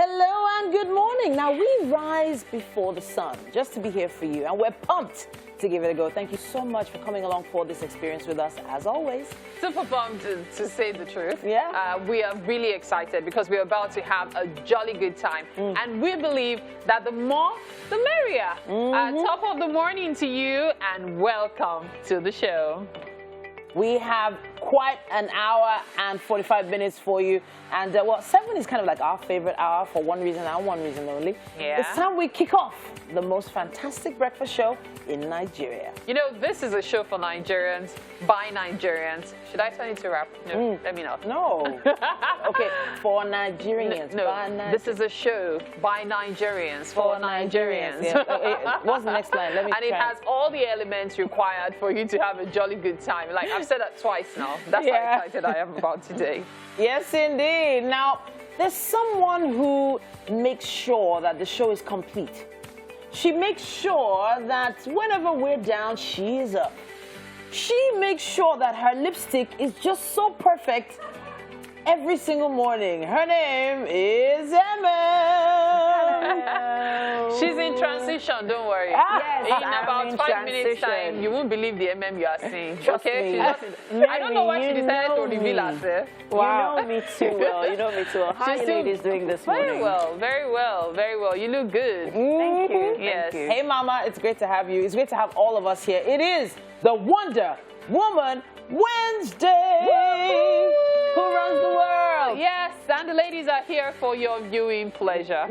Hello and good morning. Now we rise before the sun just to be here for you, and we're pumped to give it a go. Thank you so much for coming along for this experience with us, as always. Super pumped to say the truth. Yeah. We are really excited because we're about to have a jolly good time. And we believe that the more, the merrier. Top of the morning to you and welcome to the show. We have quite an hour and 45 minutes for you. And well, 7 is kind of like our favorite hour for one reason and one reason only. Yeah. It's time we kick off the most fantastic breakfast show in Nigeria. You know, this is a show for Nigerians, by Nigerians. Should I turn it to rap? No, let me not. No. Okay, for Nigerians. No, this is a show by Nigerians, for Nigerians. Yeah. What's the next line? Let me And it has all the elements required for you to have a jolly good time. Like, I've said that twice now. That's how excited I am about today. Yes, indeed. Now, there's someone who makes sure that the show is complete. She makes sure that whenever we're down, she is up. She makes sure that her lipstick is just so perfect every single morning. Her name is Emma. She's in transition, don't worry. Yes, in about 5 minutes time, you won't believe the MM you are seeing. Okay? I don't know why she decided to reveal herself. Wow. You know me too well. You know me too well. How are you ladies doing this morning? Very well, very well, very well. You look good. Thank you. Yes. Thank you. Hey, Mama, it's great to have you. It's great to have all of us here. It is the Wonder Woman Wednesday. Who runs the world? Yes, and the ladies are here for your viewing pleasure.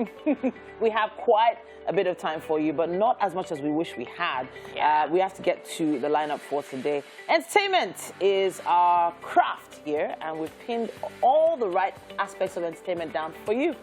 We have quite a bit of time for you, but not as much as we wish we had. Yeah. We have to get to the lineup for today. Entertainment is our craft here, and we've pinned all the right aspects of entertainment down for you.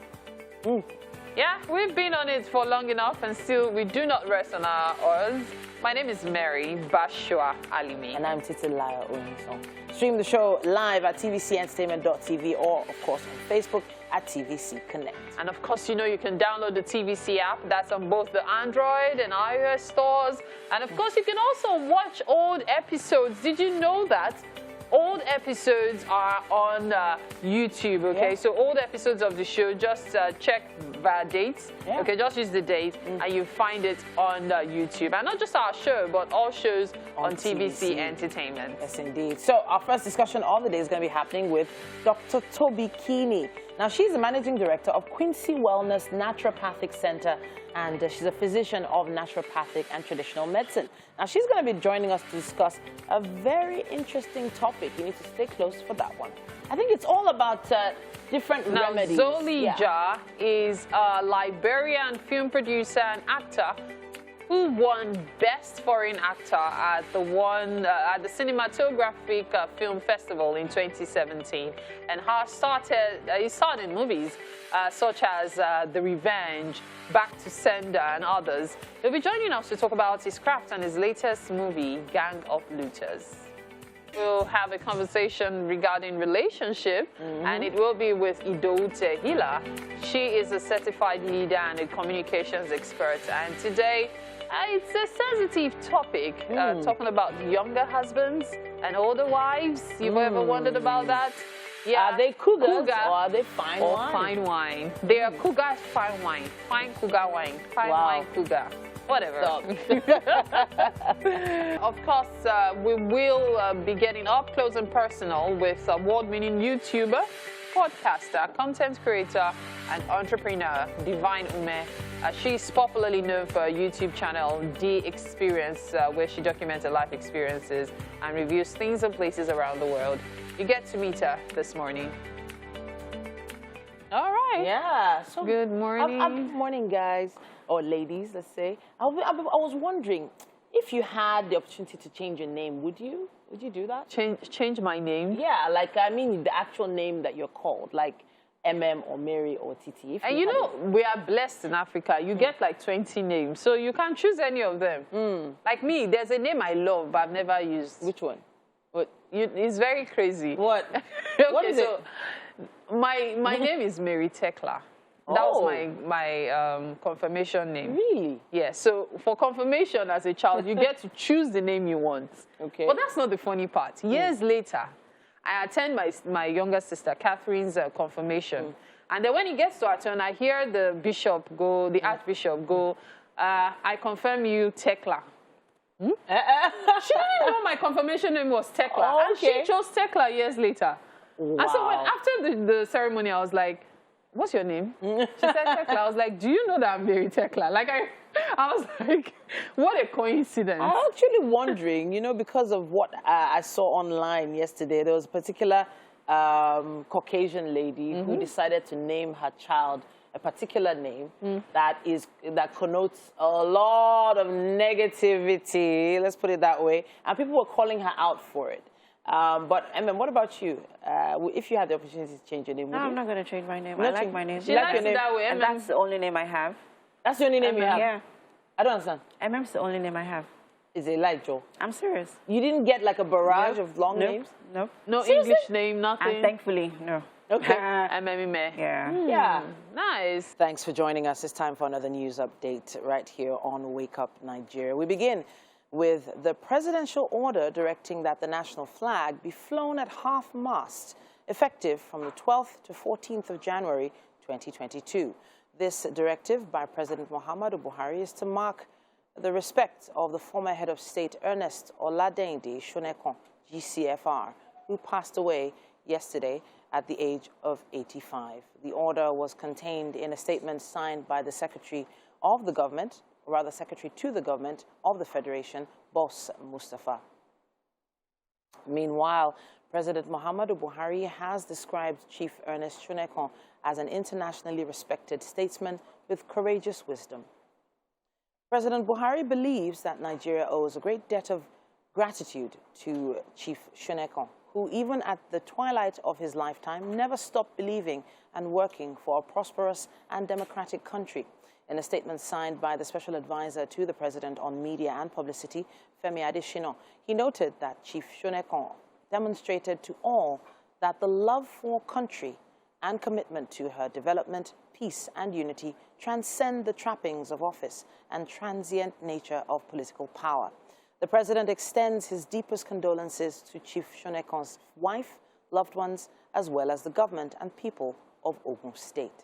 Yeah, we've been on it for long enough, and still we do not rest on our oars. My name is Mary Bashua Alimi. And I'm Titilaya Onyisong. Stream the show live at tvcentertainment.tv or, of course, on Facebook at TVC Connect. And of course, you know you can download the TVC app. That's on both the Android and iOS stores. And of course, you can also watch old episodes. Did you know that? Old episodes are on YouTube, okay? Yeah. So old episodes of the show, just check via dates, okay? Just use the date and you find it on YouTube. And not just our show, but all shows on TVC Entertainment. Yes, indeed. So our first discussion of the day is going to be happening with Dr. Toby Keeney. Now, she's the Managing Director of Quincy Wellness Naturopathic Center, and she's a physician of naturopathic and traditional medicine. Now, she's going to be joining us to discuss a very interesting topic. You need to stay close for that one. I think it's all about different remedies. Zolija is a Liberian film producer and actor who won Best Foreign Actor at the Cinematographic Film Festival in 2017, and he starred in movies such as The Revenge, Back to Sender, and others. He'll be joining us to talk about his craft and his latest movie, Gang of Looters. We'll have a conversation regarding relationship, and it will be with Idoute Hila. She is a certified leader and a communications expert, and today it's a sensitive topic, talking about younger husbands and older wives. You've ever wondered about that? Yeah. Are they cougars or are they fine wine? Fine wine. They are cougars, fine wine. Fine cougar wine. Fine wine cougar. Whatever. Of course, we will be getting up close and personal with award-winning YouTuber, podcaster, content creator, and entrepreneur, Divine Ume. She's popularly known for her YouTube channel, The Experience, where she documents her life experiences and reviews things and places around the world. You get to meet her this morning. All right. Yeah. So good morning. Good morning, guys. Or ladies, let's say. I was wondering, if you had the opportunity to change your name, would you? Would you do that? Change my name? Yeah, like, I mean, the actual name that you're called, like MM or Mary or Titi. And you know, we are blessed in Africa. You get like 20 names, so you can choose any of them. Like me, there's a name I love, but I've never used. Which one? It's very crazy. What? Okay, what is it? My name is Mary Tekla. That was my confirmation name. Really? Yeah. So for confirmation as a child, you get to choose the name you want. Okay. But that's not the funny part. Years later, I attend my younger sister Catherine's confirmation, And then when it gets to our turn, I hear the bishop go, the archbishop go, I confirm you, Tekla. She didn't know my confirmation name was Tekla. Oh, and she chose Tekla years later. Wow. And so after the ceremony, I was like, what's your name? She said Tekla. I was like, do you know that I'm very Tekla? Like, I was like, what a coincidence. I'm actually wondering, you know, because of what I saw online yesterday, there was a particular Caucasian lady who decided to name her child a particular name that connotes a lot of negativity, let's put it that way, and people were calling her out for it. But, Emma, what about you? If you had the opportunity to change your name, No, I'm not going to change my name. I like my name. She likes it that way. And that's the only name I have. That's the only name you have? Yeah. I don't understand. MM's the only name I have. Is it like Joe? I'm serious. You didn't get like a barrage of long names? Nope. No Seriously? English name, nothing. And thankfully, no. Okay. MME. Yeah. Yeah. Nice. Thanks for joining us. It's time for another news update right here on Wake Up Nigeria. We begin with the presidential order directing that the national flag be flown at half-mast, effective from the 12th to 14th of January 2022. This directive by President Muhammadu Buhari is to mark the respect of the former head of state Ernest Oladende Shonekon, GCFR, who passed away yesterday at the age of 85. The order was contained in a statement signed by the Secretary of the Government, or rather Secretary to the Government of the Federation, Boss Mustafa. Meanwhile, President Muhammadu Buhari has described Chief Ernest Shonekon as an internationally respected statesman with courageous wisdom. President Buhari believes that Nigeria owes a great debt of gratitude to Chief Shonekon, who even at the twilight of his lifetime never stopped believing and working for a prosperous and democratic country. In a statement signed by the Special Advisor to the President on Media and Publicity, Femi Adesina, he noted that Chief Shonekon demonstrated to all that the love for country and commitment to her development, peace and unity transcend the trappings of office and transient nature of political power. The President extends his deepest condolences to Chief Shonekon's wife, loved ones, as well as the government and people of Ogun State.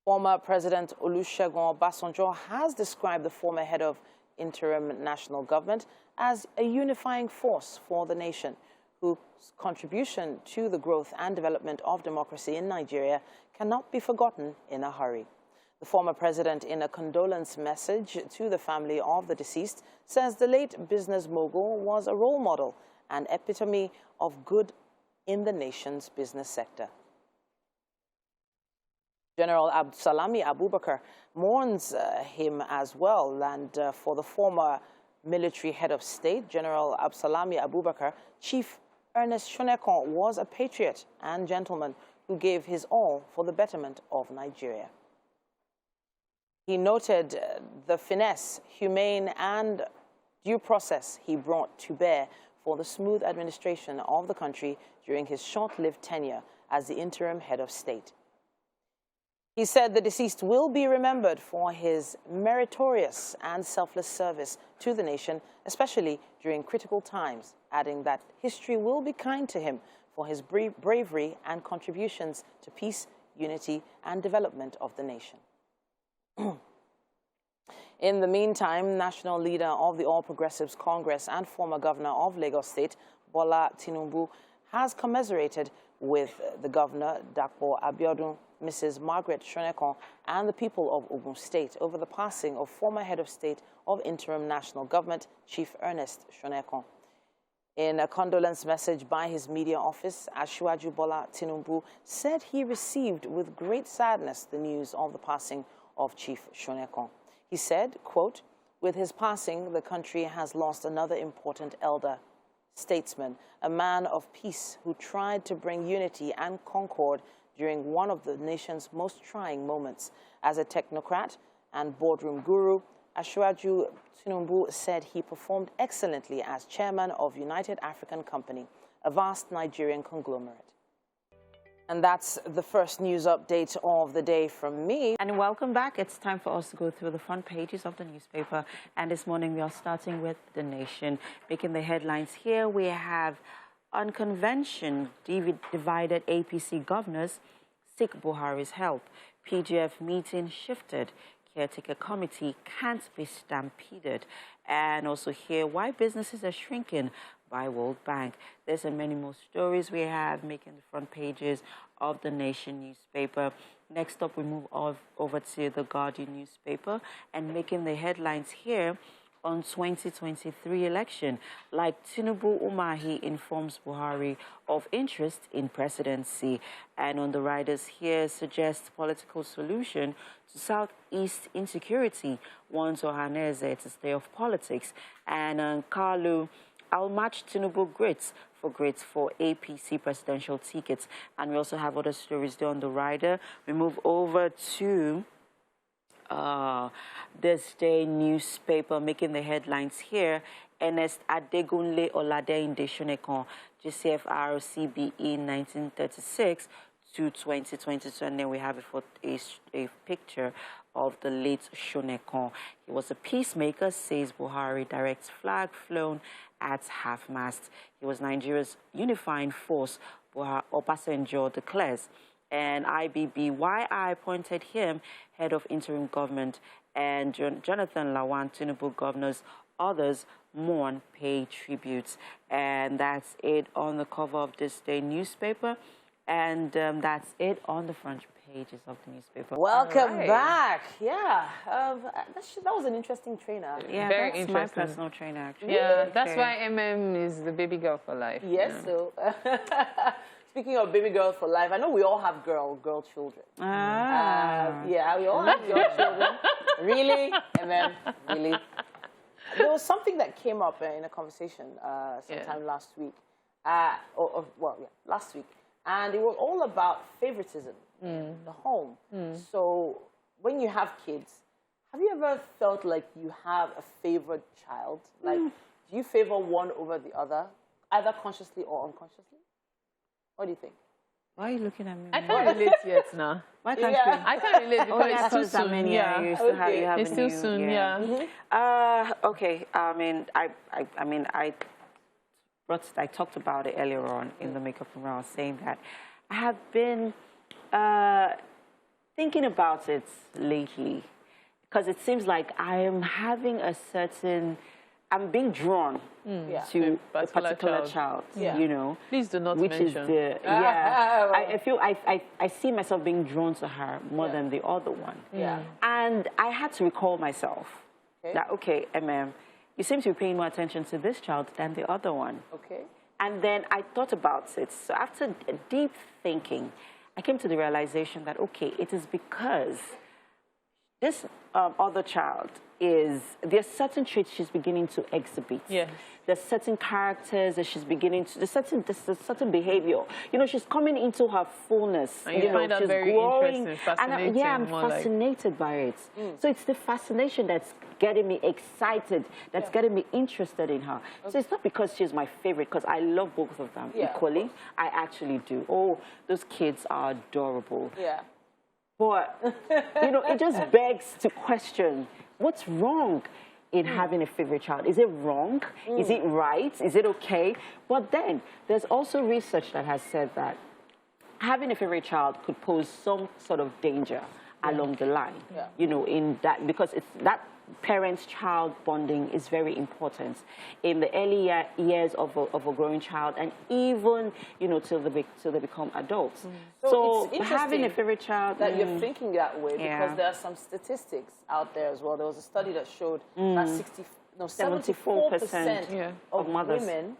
Former President Olusegun Obasanjo has described the former head of interim national government as a unifying force for the nation, whose contribution to the growth and development of democracy in Nigeria cannot be forgotten in a hurry. The former president, in a condolence message to the family of the deceased, says the late business mogul was a role model and epitome of good in the nation's business sector. General Absalami Abubakar mourns him as well, and for the former military head of state, General Absalami Abubakar, Chief Ernest Shonekon was a patriot and gentleman who gave his all for the betterment of Nigeria. He noted the finesse, humane and due process he brought to bear for the smooth administration of the country during his short-lived tenure as the interim head of state. He said the deceased will be remembered for his meritorious and selfless service to the nation, especially during critical times, adding that history will be kind to him for his bravery and contributions to peace, unity, and development of the nation. In the meantime, national leader of the All Progressives Congress and former governor of Lagos State, Bola Tinubu, has commiserated with the governor, Dapo Abiodun, Mrs. Margaret Shonekon, and the people of Ogun State over the passing of former head of state of interim national government, Chief Ernest Shonekon. In a condolence message by his media office, Asiwaju Bola Tinubu said he received with great sadness the news of the passing of Chief Shonekon. He said, quote, "With his passing, the country has lost another important elder statesman, a man of peace who tried to bring unity and concord during one of the nation's most trying moments. As a technocrat and boardroom guru, Asiwaju Tinubu said he performed excellently as chairman of United African Company, a vast Nigerian conglomerate." And that's the first news update of the day from me. And welcome back. It's time for us to go through the front pages of the newspaper. And this morning we are starting with The Nation. Making the headlines here, we have On convention, divided APC governors seek Buhari's help. PGF meeting shifted. Caretaker committee can't be stampeded. And also here, why businesses are shrinking by World Bank. There's and many more stories we have making the front pages of the Nation newspaper. Next up, we move over to the Guardian newspaper and making the headlines here on 2023 election. Like Tinubu Umahi informs Buhari of interest in presidency. And on the riders here suggests political solution to Southeast insecurity, warns Ohaneze to stay off politics. And Kalu, I'll match Tinubu grits for APC presidential tickets. And we also have other stories there on the rider. We move over to this day newspaper making the headlines here. Ernest Adegunle Oladeinde Shonekon, GCFR CBE 1936 to 2022. And then we have a picture of the late Shonekon. He was a peacemaker, says Buhari, directs flag flown at half-mast. He was Nigeria's unifying force, Obasanjo declares. And IBBYI appointed him head of interim government. And Jonathan Lawan, Tinubu governors, others mourn, pay tributes. And that's it on the cover of this day newspaper. And that's it on the front pages of the newspaper. Welcome back. Yeah, that was an interesting trainer. Yeah, very that's interesting. my personal trainer, actually. Yeah, that's why is the baby girl for life. Yes, Yeah. so speaking of baby girl for life, I know we all have girl children. Yeah, we all have girl children. Really? Really? There was something that came up in a conversation sometime last week. Last week. And it was all about favoritism in the home. So when you have kids, have you ever felt like you have a favorite child? Like, do you favor one over the other, either consciously or unconsciously? What do you think? Why are you looking at me? I can't relate yet now. Why can't you? I can't relate because it's too because that soon. many Yeah. years to have, you have It's a too new, soon, Okay. I talked about it earlier on in the makeup room. I was saying that I have been thinking about it lately because it seems like I am having I'm being drawn to a particular child, you know. Please do not which mention. Is I feel I see myself being drawn to her more than the other one. Yeah. And I had to recall myself that, okay, you seem to be paying more attention to this child than the other one. Okay. And then I thought about it. So after deep thinking, I came to the realization that, okay, it is because this other child there's certain traits she's beginning to exhibit. Yes. There's certain characters that she's beginning to, there's certain behavior. You know, she's coming into her fullness. And you find that she's very growing. interesting, fascinating. I'm fascinated by it. So it's the fascination that's getting me excited, that's getting me interested in her. Okay. So it's not because she's my favorite, because I love both of them equally. I actually do. Oh, those kids are adorable. Yeah. But, you know, it just begs to question, what's wrong in having a favorite child? Is it wrong? Is it right? Is it okay? But then there's also research that has said that having a favorite child could pose some sort of danger along the line, you know, in that, because it's that parent-child bonding is very important in the early years of a growing child, and even, you know, till they become adults. So it's having a favorite child that you're thinking that way, because there are some statistics out there as well. There was a study that showed that 74% of women,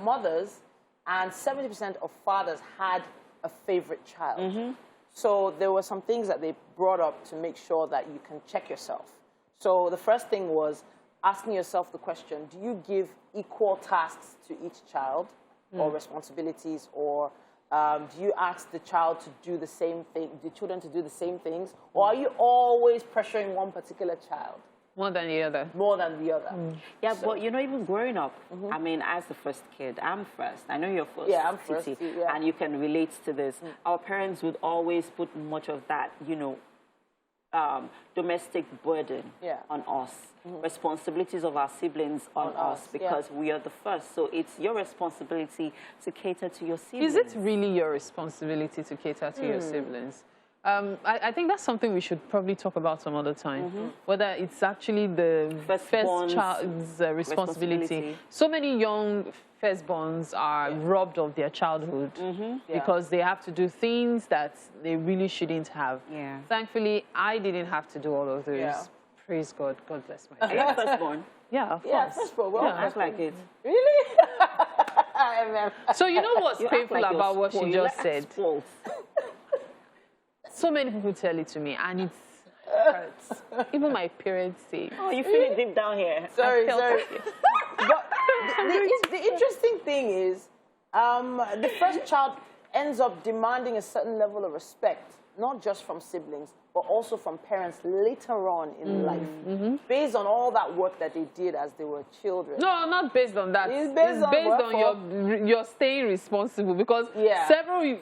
mothers, and 70% of fathers had a favorite child. So there were some things that they brought up to make sure that you can check yourself. So the first thing was asking yourself the question, do you give equal tasks to each child or responsibilities, or do you ask the child to do the same thing, the children to do the same things, or are you always pressuring one particular child? More than the other. More than the other. Yeah, so, but you know, even growing up, I mean, as the first kid, I'm first. I know you're first. Yeah, I'm first. And you can relate to this. Our parents would always put much of that, you know, domestic burden on us, responsibilities of our siblings on us, because we are the first. So it's your responsibility to cater to your siblings. Is it really your responsibility to cater to your siblings? I think that's something we should probably talk about some other time, whether it's actually the first child's responsibility. So many young firstborns are robbed of their childhood because they have to do things that they really shouldn't have. Thankfully, I didn't have to do all of those. Praise God. God bless my Are you firstborn? Yeah, of course. Firstborn. Well, Act like it. Really? So you know what's painful about what she just said? So many people tell it to me, and it hurts. Even my parents say. Oh, you feel it deep down here. Sorry. But the interesting thing is, the first child ends up demanding a certain level of respect, not just from siblings, but also from parents later on in life, based on all that work that they did as they were children. No, not based on that. It's based on your staying responsible, because several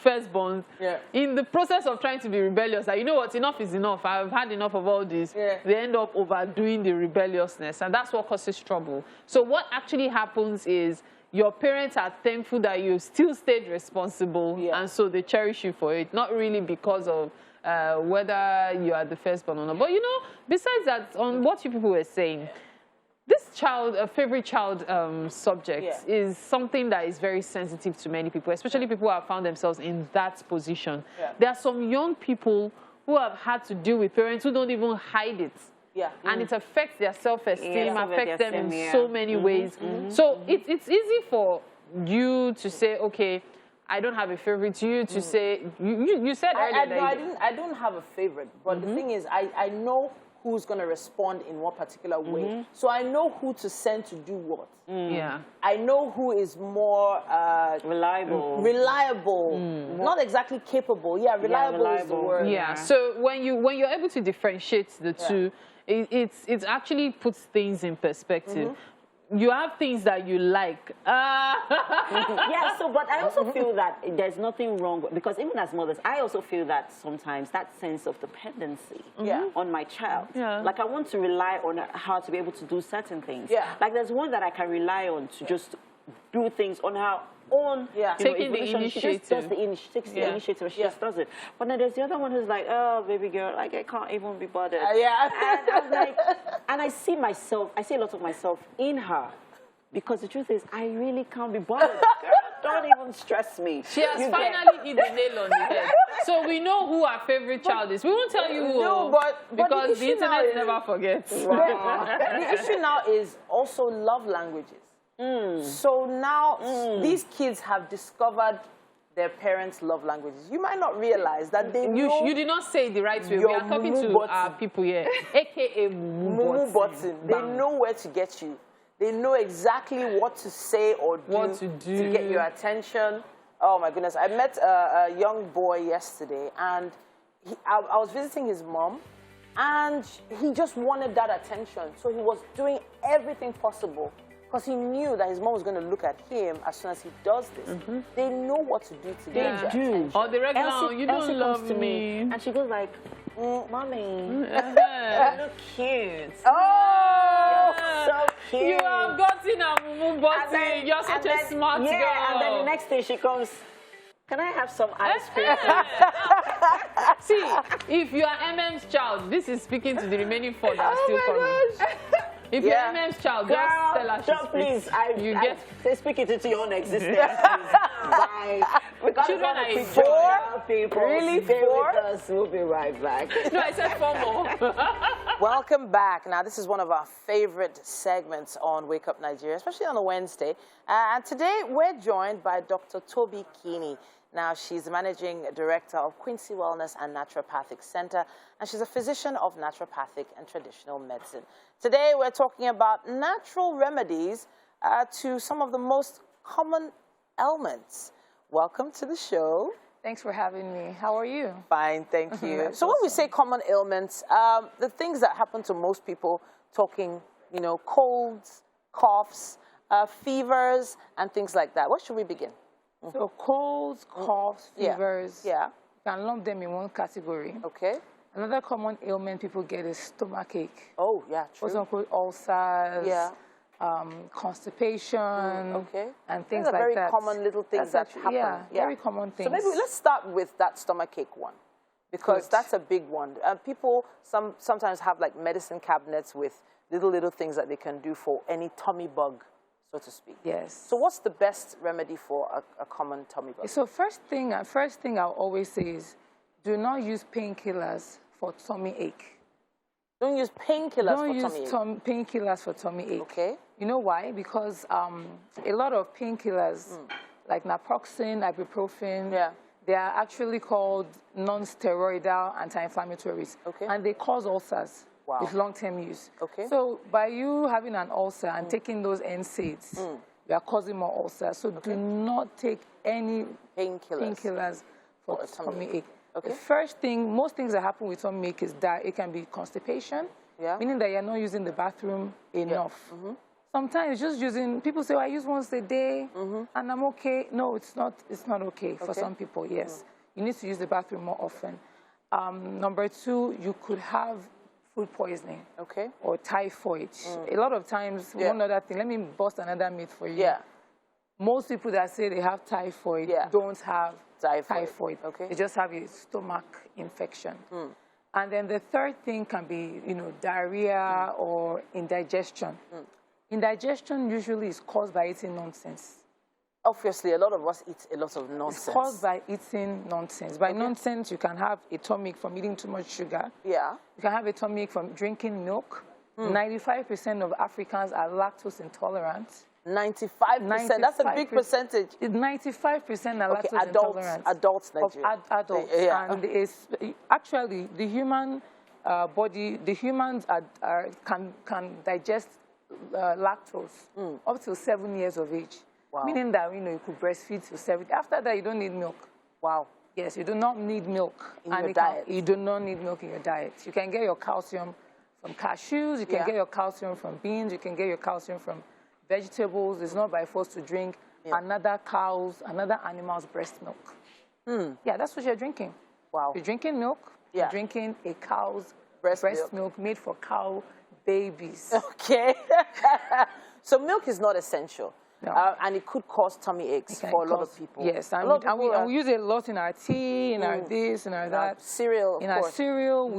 firstborns, in the process of trying to be rebellious, like, you know what, enough is enough, I've had enough of all this, they end up overdoing the rebelliousness, and that's what causes trouble. So what actually happens is, your parents are thankful that you still stayed responsible, and so they cherish you for it, not really because of whether you are the firstborn or not. But you know, besides that, on what you people were saying, this child, a favorite child subject, is something that is very sensitive to many people, especially people who have found themselves in that position. There are some young people who have had to deal with parents who don't even hide it. And it affects their self-esteem, affects them in so many ways. So it's easy for you to say, okay, I don't have a favorite. You to say, you said earlier I don't have a favorite, but the thing is, I know who's going to respond in what particular way. So I know who to send to do what. I know who is more reliable. Not exactly capable. Reliable is the word. So when you're able to differentiate the two, it actually puts things in perspective. You have things that you like. But I also feel that there's nothing wrong with, because even as mothers, I also feel that sometimes that sense of dependency on my child. Like, I want to rely on her to be able to do certain things. Like, there's one that I can rely on to just do things on her own. Taking the initiative. She just does takes the initiative, and she just does it. But then there's the other one who's like, oh, baby girl, like, I can't even be bothered. And I'm like, and I see a lot of myself in her, because the truth is, I really can't be bothered. Girl, don't even stress me. She has finally hit the nail on the head. So we know who our favorite child is. We won't tell you who, because the internet never forgets. The issue now is also love languages. So now these kids have discovered their parents' love languages. You might not realize that they know. You did not say it the right way. We are talking to our people here, a.k.a. Mumu Button. They know where to get you. They know exactly what to say or do, to get your attention. Oh, my goodness. I met a young boy yesterday, and I was visiting his mom, and he just wanted that attention. So he was doing everything possible, because he knew that his mom was going to look at him as soon as he does this. They know what to do to get your attention. Or the regular, you don't love me. And she goes like, Mommy, you look cute. Oh, you're so cute. You have gotten a mumu button. You're such a smart girl. And then the next day she comes, can I have some ice cream? See, if you are MM's child, this is speaking to the remaining four that are still coming. If you're MM's child, just tell her please, say speak it into your own existence. Bye. Children are 4 people. Really? Stay 4? with us. We'll be right back. No, I said 4 more. Welcome back. Now, this is one of our favorite segments on Wake Up Nigeria, especially on a Wednesday. And today, we're joined by Dr. Toby Kini. Now, she's the Managing Director of Quincy Wellness and Naturopathic Center, and she's a physician of naturopathic and traditional medicine. Today, we're talking about natural remedies to some of the most common ailments. Welcome to the show. Thanks for having me. How are you? Fine, thank you. So when we say common ailments, the things that happen to most people, talking, you know, colds, coughs, fevers, and things like that. Where should we begin? So colds, coughs, fevers, you can lump them in one category. Okay. Another common ailment people get is stomachache. Oh, yeah, true. Quote unquote ulcers. Yeah. Constipation. Okay. And things Those are like very that. common little things that happen. Yeah, very common things. So maybe let's start with that stomachache one, because that's a big one. People sometimes have like medicine cabinets with little things that they can do for any tummy bug, so to speak. Yes. So what's the best remedy for a common tummy bug? So first thing I'll always say is, do not use painkillers for tummy ache. Don't use painkillers for tummy ache. Don't use painkillers for tummy ache. Okay. You know why? Because a lot of painkillers, like naproxen, ibuprofen, they are actually called non-steroidal anti-inflammatories. Okay. And they cause ulcers with long-term use. Okay. So by you having an ulcer and taking those NSAIDs, you are causing more ulcers. So do not take any painkillers for tummy ache. Okay. The first thing, most things that happen with tummy ache is that it can be constipation, meaning that you're not using the bathroom enough. Sometimes just using, people say, oh, I use once a day and I'm okay. No, it's not okay for some people, yes. You need to use the bathroom more often. Number two, you could have food poisoning or typhoid. A lot of times, one other thing, let me bust another myth for you. Most people that say they have typhoid don't have typhoid. Okay. They just have a stomach infection. And then the third thing can be, diarrhea or indigestion. Indigestion usually is caused by eating nonsense. Obviously, a lot of us eat a lot of nonsense. It's caused by eating nonsense. By nonsense, you can have a tummy ache from eating too much sugar. Yeah. You can have a tummy ache from drinking milk. 95% of Africans are lactose intolerant. 95%. That's a big percentage. 95% are lactose intolerant. Adults, Nigeria. Adults. And it's actually the human body, the humans can digest lactose up to 7 years of age. Wow. Meaning that you could breastfeed till 70. After that, you don't need milk. Wow. Yes, you do not need milk in your diet. You do not need milk in your diet. You can get your calcium from cashews. You can get your calcium from beans. You can get your calcium from vegetables. It's not by force to drink another animal's breast milk. Yeah, that's what you're drinking. Wow. You're drinking milk. You're drinking a cow's breast milk made for cow babies. Okay. So milk is not essential. No. And it could cause tummy aches for a lot of people. Yes, and we use it a lot in our tea, in our this, in our that. Cereal, in our cereal,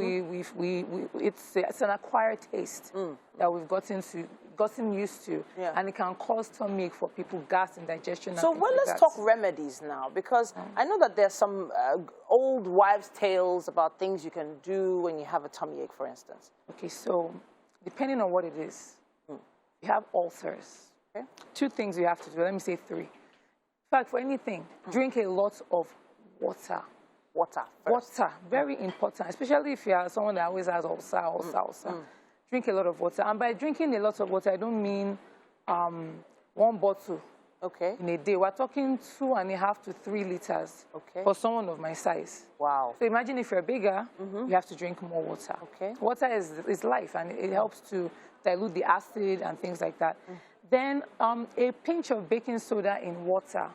it's an acquired taste that we've gotten used to, and it can cause tummy ache for people, gas, indigestion. So let's talk remedies now, because I know that there's some old wives' tales about things you can do when you have a tummy ache, for instance. Okay, so depending on what it is, you have ulcers. Okay. 2 things you have to do. Let me say 3. In fact, for anything, drink a lot of water. Water. Very important, especially if you are someone that always has ulcer. Drink a lot of water. And by drinking a lot of water, I don't mean 1 bottle in a day. We're talking 2.5 to 3 liters for someone of my size. Wow. So imagine if you're bigger, you have to drink more water. Okay. Water is life, and it helps to dilute the acid and things like that. Then a pinch of baking soda in water.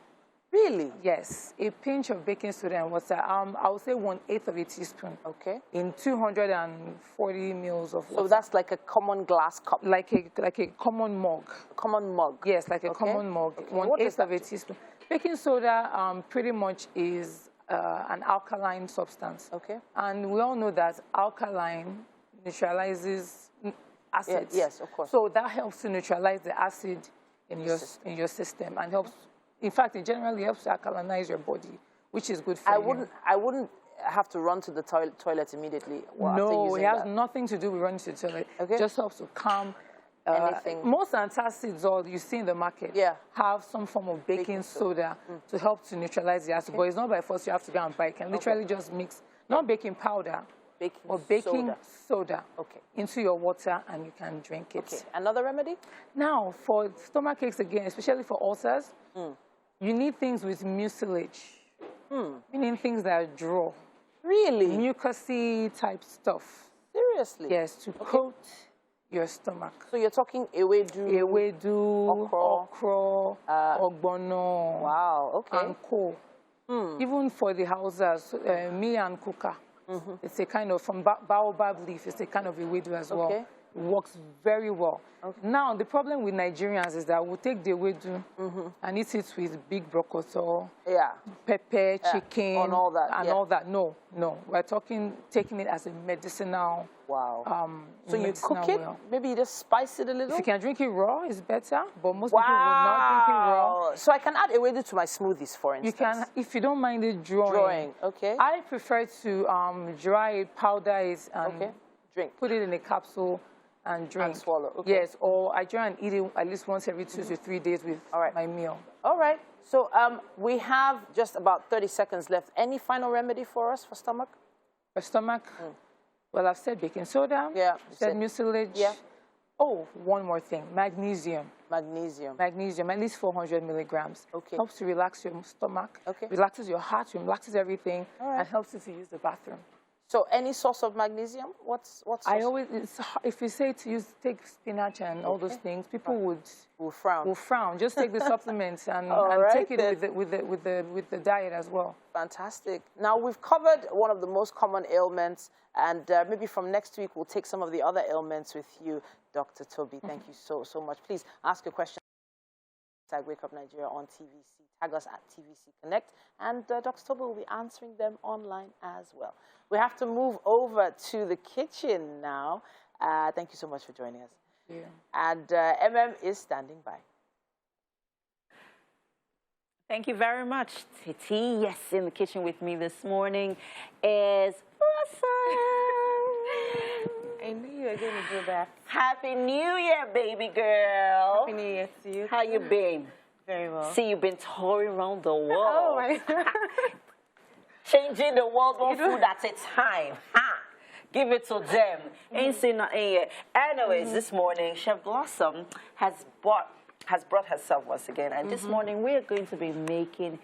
Really? Yes, a pinch of baking soda in water. I would say 1/8 of a teaspoon. Okay. In 240 mils of water. So that's like a common glass cup. Like a common mug. Common mug. Yes, like a common mug. Okay. 1/8 of a teaspoon. Baking soda pretty much is an alkaline substance. Okay. And we all know that alkaline neutralizes acids. Yes, of course. So that helps to neutralize the acid in your system and helps. In fact, it generally helps to alkalinize your body, which is good for you. I wouldn't have to run to the toilet immediately. No, it has nothing to do with running to the toilet. Okay. It just helps to calm. Anything. Most antacids, all you see in the market, have some form of baking soda to help to neutralize the acid. But it's not by force you have to go and buy. You can literally just mix, not baking powder, baking soda into your water, and you can drink it. Okay. Another remedy? Now, for stomach aches again, especially for ulcers, you need things with mucilage, meaning things that are draw. Really? Mucousy type stuff. Seriously? Yes, to coat your stomach. So you're talking ewedu, okra, ogbono, wow, and co. Even for the houses, me and kuka. It's a kind of, from baobab leaf, it's a kind of a wedu as well. Okay. It works very well. Okay. Now, the problem with Nigerians is that we'll take the wedu and eat it with big broccoli, pepper, chicken, and all that. And all that. No, we're taking it as a medicinal. Wow. So you cook it, maybe you just spice it a little? If you can drink it raw, it's better, but most people will not drink it raw. So I can add ewedu to my smoothies, for instance? You can, if you don't mind it drawing. Okay. I prefer to dry it, powder it, and put it in a capsule and drink. And swallow, Yes, or I try and eat it at least once every 2 to 3 days with my meal. All right. So we have just about 30 seconds left. Any final remedy for us for stomach? For stomach? Well, I've said baking soda. Yeah. Said mucilage. Yeah. Oh, one more thing. Magnesium. Magnesium. Magnesium, at least 400 milligrams. Okay. Helps to relax your stomach. Okay. Relaxes your heart, relaxes everything, and helps you to use the bathroom. So any source of magnesium? What's I always, if you say to take spinach and all those things, people will frown. Just take the supplements and take it with the diet as well. Fantastic. Now we've covered one of the most common ailments, and maybe from next week we'll take some of the other ailments with you, Dr. Toby. Thank you so much. Please ask your question. Wake Up Nigeria on TVC. Tag us at TVC Connect, and Dr. Toby will be answering them online as well. We have to move over to the kitchen now. Thank you so much for joining us. Yeah. And MM is standing by. Thank you very much, Titi. Yes, in the kitchen with me this morning is Blossom. I knew you were going to do that. Happy New Year, baby girl. Happy New Year to you. How you been? Very well. See, you've been touring around the world. Oh, my God. Changing the world on food at a time. Give it to them. Ain't seen nothing yet. Anyways, this morning, Chef Blossom has brought herself once again. And this morning, we're going to be making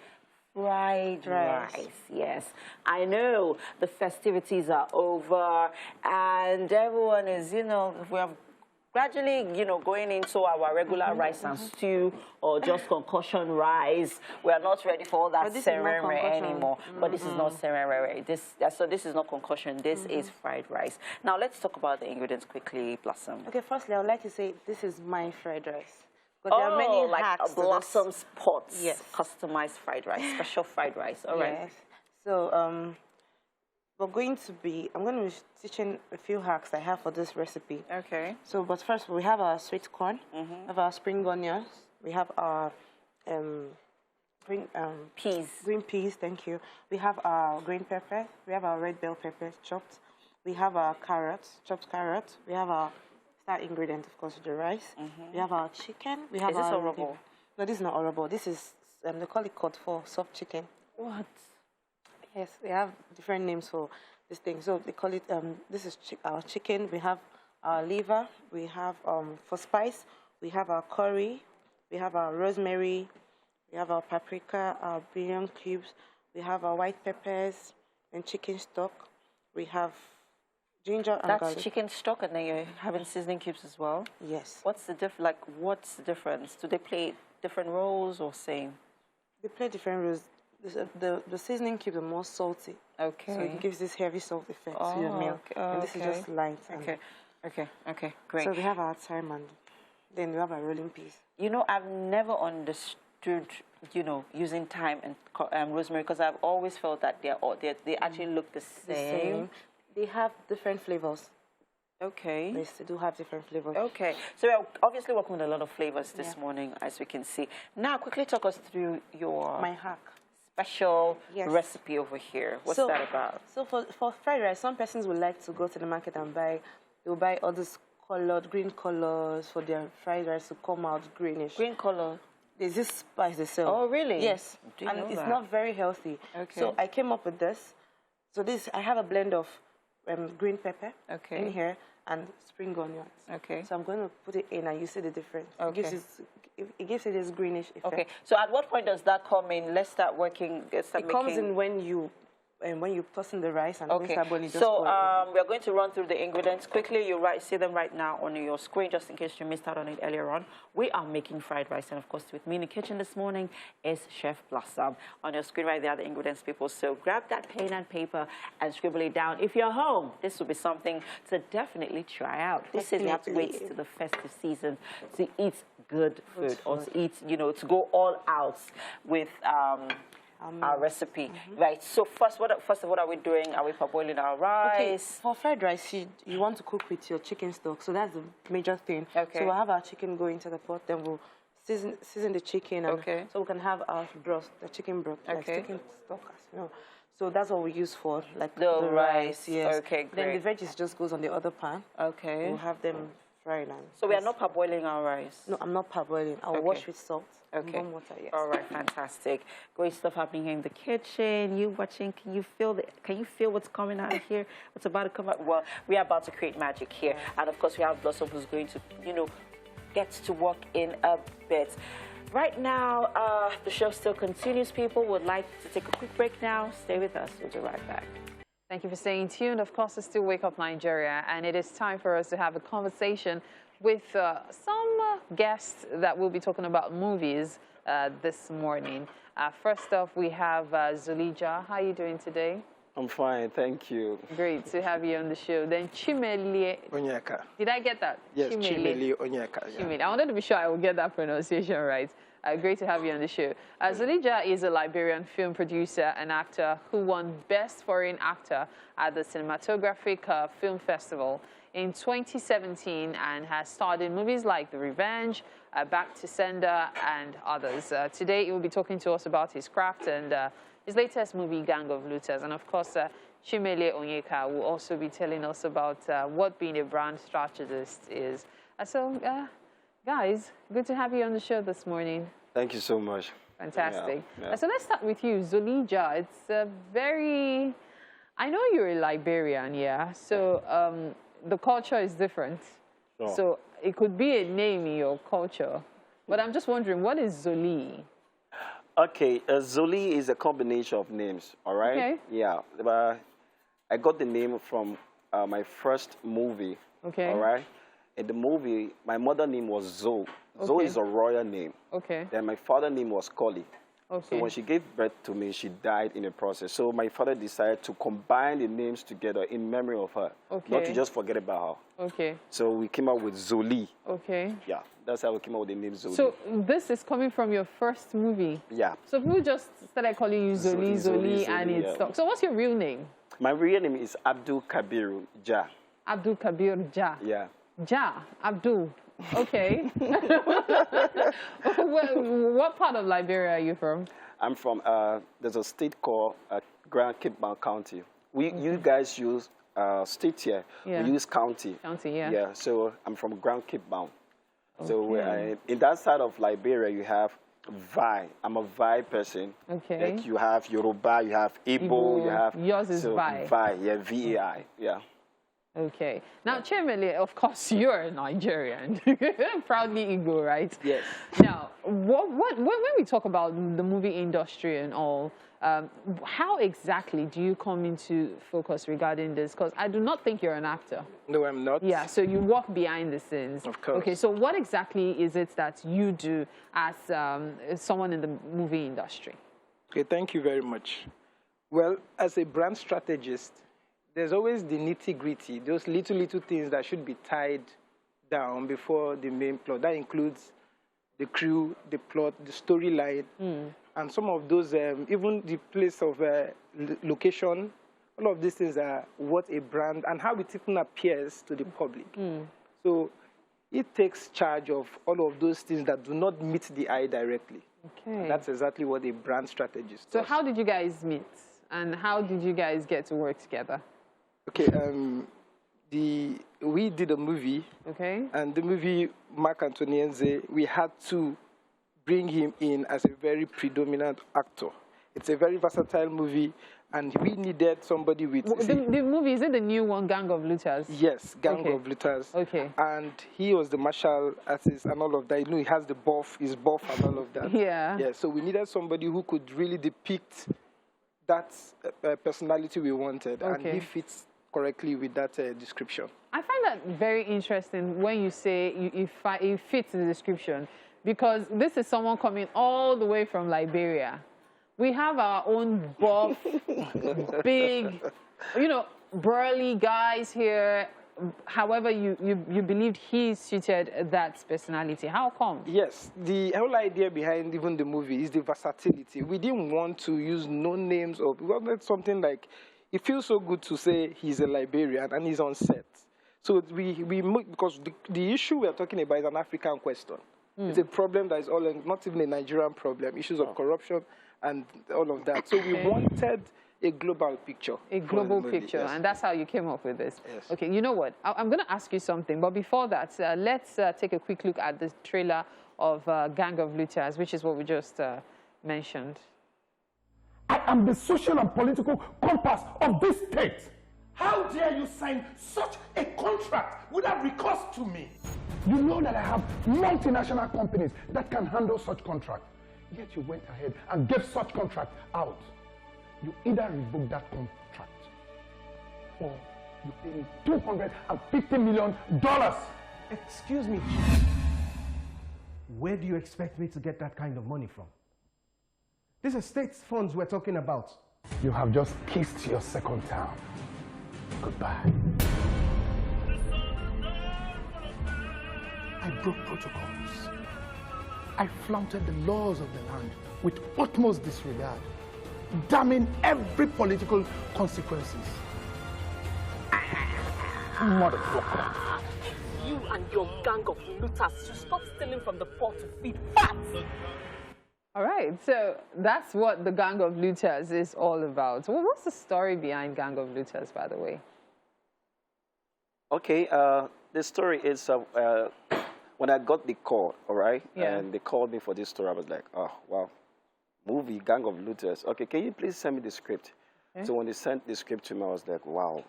fried rice. Yes, I know the festivities are over and everyone is, we have gradually, going into our regular rice and stew or just concussion rice. We are not ready for all that ceremony anymore. But this is not ceremony. So this is not concussion. This is fried rice. Now let's talk about the ingredients quickly, Blossom. Okay, firstly, I would like to say this is my fried rice. But there are many like hacks Blossom's pots. Yes. Customized fried rice, special fried rice. All right. Yes. So I'm going to be teaching a few hacks I have for this recipe. Okay. So, but first we have our sweet corn, we have our spring onions, we have our green peas, thank you. We have our green pepper, we have our red bell pepper chopped, we have our carrots, chopped carrots, we have our star ingredient, of course, the rice, we have our chicken, we have Is this horrible? No, this is not horrible. This is, they call it cod for soft chicken. What? Yes, we have different names for this thing. So they call it, this is our chicken. We have our liver. We have, for spice, we have our curry. We have our rosemary. We have our paprika, our bouillon cubes. We have our white peppers and chicken stock. We have ginger and garlic. That's chicken stock, and then you're having seasoning cubes as well? Yes. What's the difference? Do they play different roles or same? They play different roles. The seasoning cubes are more salty. Okay. So it gives this heavy salt effect to your meal. Okay. And this is just light. Okay, great. So we have our thyme and then we have our rolling peas. I've never understood, using thyme and rosemary, because I've always felt that they actually look the same. They have different flavors. Okay. They do have different flavors. Okay. So we're obviously working with a lot of flavors this morning, as we can see. Now, quickly talk us through my hack. Special recipe over here. What's that about? So for fried rice, some persons would like to go to the market and they'll buy all these green colors for their fried rice to come out greenish. Green color? There's this spice they sell. Oh, really? Yes. And it's not very healthy. Okay. So I came up with this. So I have a blend of green pepper in here and spring onions. Okay. So I'm going to put it in and you see the difference. Okay. It gives it this greenish effect. Okay. So at what point does that come in? Let's start working. It comes in when you when you toss in the rice and Okay. start boiling, just So pour it we are going to run through the ingredients quickly. You see them right now on your screen, just in case you missed out on it earlier on. We are making fried rice, and of course, with me in the kitchen this morning is Chef Blossom. On your screen right there are the ingredients, people. So grab that pen and paper and scribble it down. If you're home, this will be something to definitely try out. Who says you have to wait to the festive season to eat good food or to eat, you know, to go all out with our recipe, right? So first of all, what are we doing? Are we parboiling our rice? Okay, for fried rice, you want to cook with your chicken stock, so that's the major thing. Okay. So we'll have our chicken go into the pot, then we'll season the chicken, and Okay. so we can have our broth, the chicken broth, like Okay. chicken stock, as you know. So that's what we use for like The rice. Yes. Okay, Then the great. veggies just goes on the other pan. Okay. We'll have them fried. And So we are not parboiling our rice? No, I'm not parboiling. I'll Okay. wash with salt. Okay. And warm water. Yes. All right, fantastic. Great stuff happening here in the kitchen. You watching, can you feel what's coming out of here? What's about to come out? Well, we are about to create magic here. And of course, we have Blossom who's going to, you know, get to work in a bit. Right now, the show still continues. People would like to take a quick break now. Stay with us. We'll be right back. Thank you for staying tuned. Of course, it's still Wake Up Nigeria, and it is time for us to have a conversation with some guests that will be talking about movies this morning. First off, we have Zulija. How are you doing today? I'm fine, thank you. Great to have you on the show. Then Chimele. Onyeka. Did I get that? Yes, Chimele Onyeka. Yeah. Chimele. I wanted to be sure I would get that pronunciation right. Great to have you on the show. Zulija is a Liberian film producer and actor who won Best Foreign Actor at the Cinematographic Film Festival in 2017 and has starred in movies like The Revenge, Back to Sender, and others. Today, he will be talking to us about his craft and his latest movie, Gang of Looters. And of course, Chimele Onyeka will also be telling us about what being a brand strategist is. Guys, good to have you on the show this morning. Thank you so much. Fantastic. Yeah. So let's start with you, Zulija. It's a very... I know you're a Liberian, yeah? So the culture is different. Sure. So it could be a name in your culture. But I'm just wondering, what is Zoli? Okay, Zoli is a combination of names, all right? Okay. Yeah, but I got the name from my first movie, Okay. all right? In the movie, my mother's name was Zoe. Zoe Okay. is a royal name. Okay. Then my father's name was Collie. Okay. So when she gave birth to me, she died in the process. So my father decided to combine the names together in memory of her, not Okay. to just forget about her. Okay. So we came up with Zoli. Okay. Yeah, that's how we came up with the name Zoli. So this is coming from your first movie. Yeah. So people just started calling you Zoli, Zoli, and Zoli, it's yeah. stuck. So what's your real name? My real name is Abdul Kabiru Ja. Abdul Kabir Ja. Yeah. Ja, Abdul. Okay. What part of Liberia are you from? I'm from, there's a state called Grand Cape Mount County. You guys use state here. Yeah. We use county. County, yeah. Yeah, so I'm from Grand Cape Mount. So Okay. in that side of Liberia, you have Vai. I'm a Vai person. Okay. Like you have Yoruba, you have Igbo, you have... Yours is Vai. Vai, yeah, V-A-I, yeah. Okay. Now, Chimele, of course, you're a Nigerian. Proudly Igbo, right? Yes. Now, when we talk about the movie industry and all, how exactly do you come into focus regarding this? Because I do not think you're an actor. No, I'm not. Yeah, so you work behind the scenes. Of course. Okay, so what exactly is it that you do as someone in the movie industry? Okay, thank you very much. Well, as a brand strategist, there's always the nitty-gritty, those little things that should be tied down before the main plot. That includes the crew, the plot, the storyline, and some of those, even the place of location. All of these things are what a brand and how it even appears to the public. So it takes charge of all of those things that do not meet the eye directly. Okay. And that's exactly what a brand strategist So does. how did you guys meet? And how did you guys get to work together? Okay, we did a movie, Okay. and the movie Mark Antoniense, we had to bring him in as a very predominant actor. It's a very versatile movie, and we needed somebody with... The movie, is it the new one, Gang of Looters? Yes, Gang Okay. of Looters. Okay. And he was the martial artist and all of that. You know, he has the buff, he's buff and all of that. Yeah. Yeah, so we needed somebody who could really depict that's a personality we wanted, and Okay. he fits correctly with that description. I find that very interesting when you say it fits the description, because this is someone coming all the way from Liberia. We have our own buff, big, burly guys here. However, you believed he suited that personality. How come? Yes, the whole idea behind even the movie is the versatility. We didn't want to use no names, or we wanted something like, it feels so good to say he's a Liberian and he's on set. So because the issue we're talking about is an African question. It's a problem that is not even a Nigerian problem, issues of corruption and all of that. So we wanted a global picture. A global picture, yes. and that's how you came up with this. Yes. Okay, you know what? I'm going to ask you something, but before that, let's take a quick look at the trailer of Gang of Looters, which is what we just mentioned. I am the social and political compass of this state. How dare you sign such a contract without recourse to me? You know that I have multinational companies that can handle such contract. Yet you went ahead and gave such contract out. You either revoke that contract or you pay me $250 million. Excuse me. Where do you expect me to get that kind of money from? These are state funds we're talking about. You have just kissed your second term. Goodbye. I broke protocols. I flaunted the laws of the land with utmost disregard, damning every political consequences. Motherfucker. You and your gang of looters should stop stealing from the poor to feed fat. All right, so that's what the Gang of Looters is all about. Well, what's the story behind Gang of Looters, by the way? Okay, the story is when I got the call, all right, Yeah. and they called me for this story, I was like, oh, wow, movie, Gang of Looters. Okay, can you please send me the script? Okay. So when they sent the script to me, I was like, wow.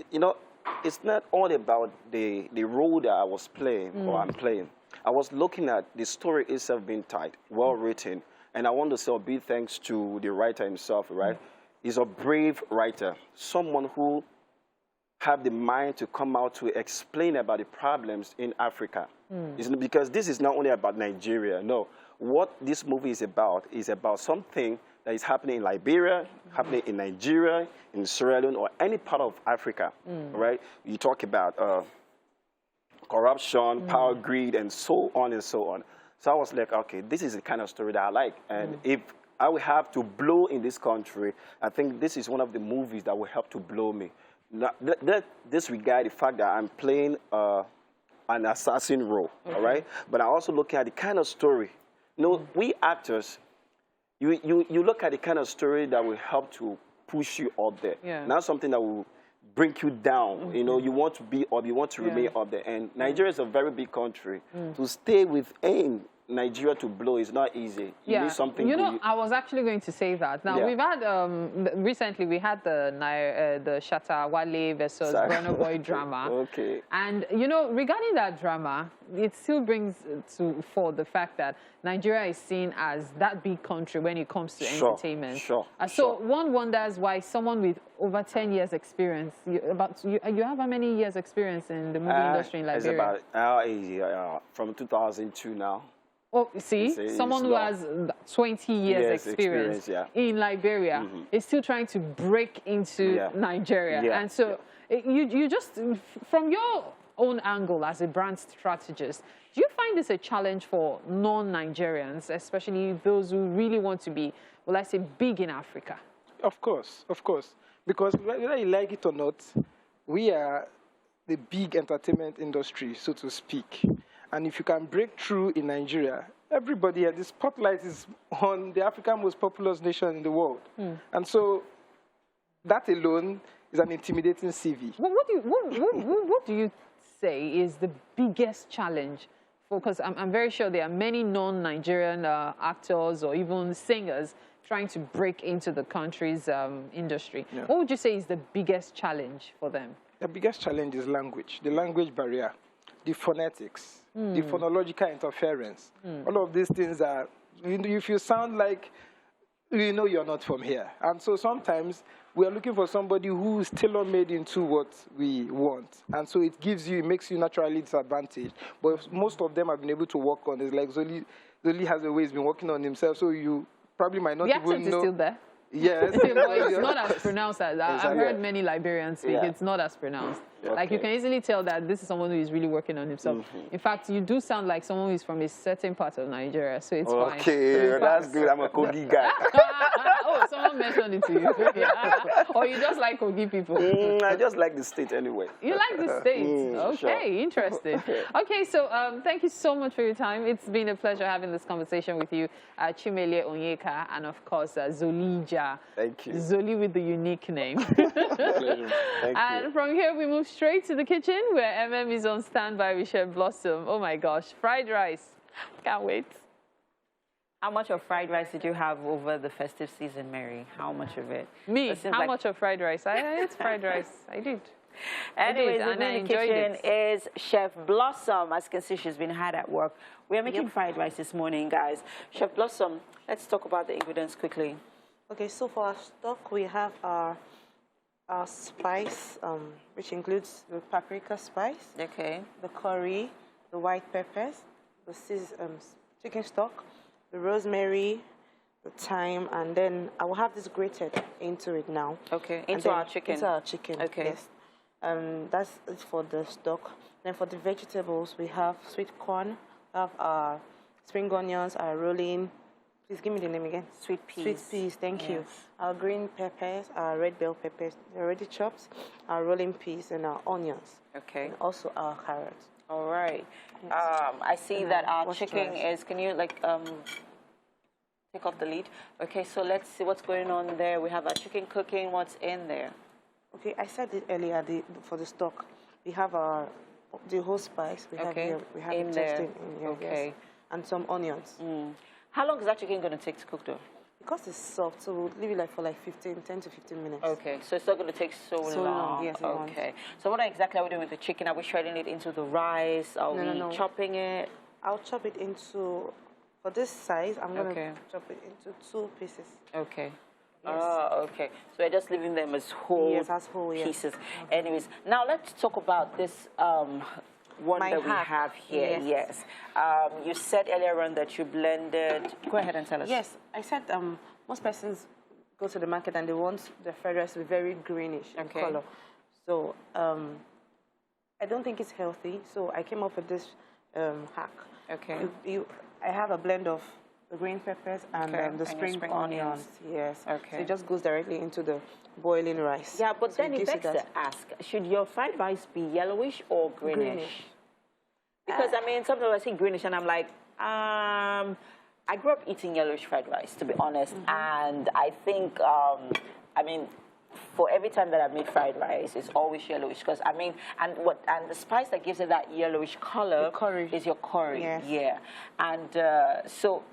You know, it's not all about the role that I was playing or I'm playing. I was looking at the story itself being tight, well written, and I want to say a big thanks to the writer himself, right? He's a brave writer, someone who have the mind to come out to explain about the problems in Africa. Because this is not only about Nigeria, no. What this movie is about something that is happening in Liberia, happening in Nigeria, in Sierra Leone, or any part of Africa, right? You talk about corruption, power greed, and so on and so on. So I was like, okay, this is the kind of story that I like. And if I will have to blow in this country, I think this is one of the movies that will help to blow me. Now, disregard the fact that I'm playing an assassin role, all right? But I also look at the kind of story. You know, we actors, you look at the kind of story that will help to push you up there. Yeah. Not something that will bring you down. You know, you want to be up, you want to remain up there. And Nigeria is a very big country. To stay within Nigeria to blow is not easy. You need something. You know, I was actually going to say that. Now, we've had, recently we had the Shatta Wale versus Burna Boy drama. Okay. And, you know, regarding that drama, it still brings for the fact that Nigeria is seen as that big country when it comes to entertainment. So one wonders why someone with over 10 years experience, you have how many years experience in the movie industry in Liberia? It's about from 2002 now. Oh, see, someone who has 20 years experience in Liberia is still trying to break into Nigeria. And so you just, from your own angle as a brand strategist, do you find this a challenge for non-Nigerians, especially those who really want to be, well, I say, big in Africa? Of course, of course. Because whether you like it or not, we are the big entertainment industry, so to speak. And if you can break through in Nigeria, everybody here, the spotlight is on the African most populous nation in the world. And so that alone is an intimidating CV. Well, what do you say is the biggest challenge? Because I'm very sure there are many non-Nigerian actors or even singers trying to break into the country's industry. What would you say is the biggest challenge for them? The biggest challenge is language, the language barrier, the phonetics, the phonological interference. All of these things are, if you sound like we know you're not from here. And so sometimes we are looking for somebody who's tailor-made into what we want. And so it makes you naturally disadvantaged. But most of them have been able to work on it. Like Zoli has always been working on himself, so you probably might not even know. The accent is still there. Yes. It's not as pronounced as I've heard many Liberians speak. Yeah. It's not as pronounced. Okay. Like you can easily tell that this is someone who is really working on himself. In fact, you do sound like someone who is from a certain part of Nigeria, so it's fine. Okay, that's good. I'm a Kogi guy. Oh, someone mentioned it to you. Or you just like Kogi people? I just like the state anyway. You like the state? Okay, sure. interesting. Okay, so thank you so much for your time. It's been a pleasure having this conversation with you, Chimele Onyeka, and of course, Zolija. Thank you. Zoli with the unique name. Pleasure. Thank And you. from here, we move straight to the kitchen where MM is on standby with Chef Blossom. Oh my gosh, fried rice. Can't wait. How much of fried rice did you have over the festive season, Mary? How much of it? Me, It seems how like- much of fried rice? I ate fried rice. I did. Anyways, and I in the enjoyed kitchen it. is Chef Blossom. As you can see, she's been hard at work. We are making fried rice this morning, guys. Chef Blossom, let's talk about the ingredients quickly. Okay, so for our stock, we have our spice, which includes the paprika spice, Okay. the curry, the white peppers, the chicken stock, the rosemary, the thyme, and then I will have this grated into it now. Okay, And into then our chicken. Into our chicken, Okay. yes. That's it for the stock. Then for the vegetables, we have sweet corn, we have our spring onions, our rolling. Please give me the name again. Sweet peas. Sweet peas, thank you. Yes. Our green peppers, our red bell peppers, they're already chopped, our rolling peas, and our onions. Okay. And also our carrots. All right. I see And that our our washed chicken rice. is, can you like take off the lid? Okay, so let's see what's going on there. We have our chicken cooking. What's in there? Okay, I said it earlier for the stock. We have the whole spice. We have Okay, here, we have in it there. toasted in here, Okay. yes. And some onions. How long is that chicken going to take to cook, though? Because it's soft, so we'll leave it for like 10 to 15 minutes. Okay, so it's not going to take so long. yes, it won't. Okay. So what exactly are we doing with the chicken? Are we shredding it into the rice? Are No. we chopping it? I'll chop it into, for this size, I'm going to Okay. chop it into 2 pieces. Okay. Yes. Okay. So we're just leaving them as whole, Yes, as whole, yes. pieces. Anyways, now let's talk about this one My that we hack. have here. Yes. You said earlier on that you blended. Go ahead and tell us. Yes, I said most persons go to the market and they want the fried rice to be very greenish in Okay. color. So I don't think it's healthy. So I came up with this hack. Okay. I have a blend of the green peppers and Okay, and the your spring, spring onions. onions. Yes. Okay. So it just goes directly into the boiling rice. Yeah, but So then it gives you begs to ask, should your fried rice be yellowish or greenish? Greenish. Because, I mean, sometimes I see greenish and I'm like, I grew up eating yellowish fried rice, to be honest. And I think, I mean, for every time that I've made fried rice, it's always yellowish. Because, I mean, and the spice that gives it that yellowish color The curry. is your curry. Yes. Yeah. And so...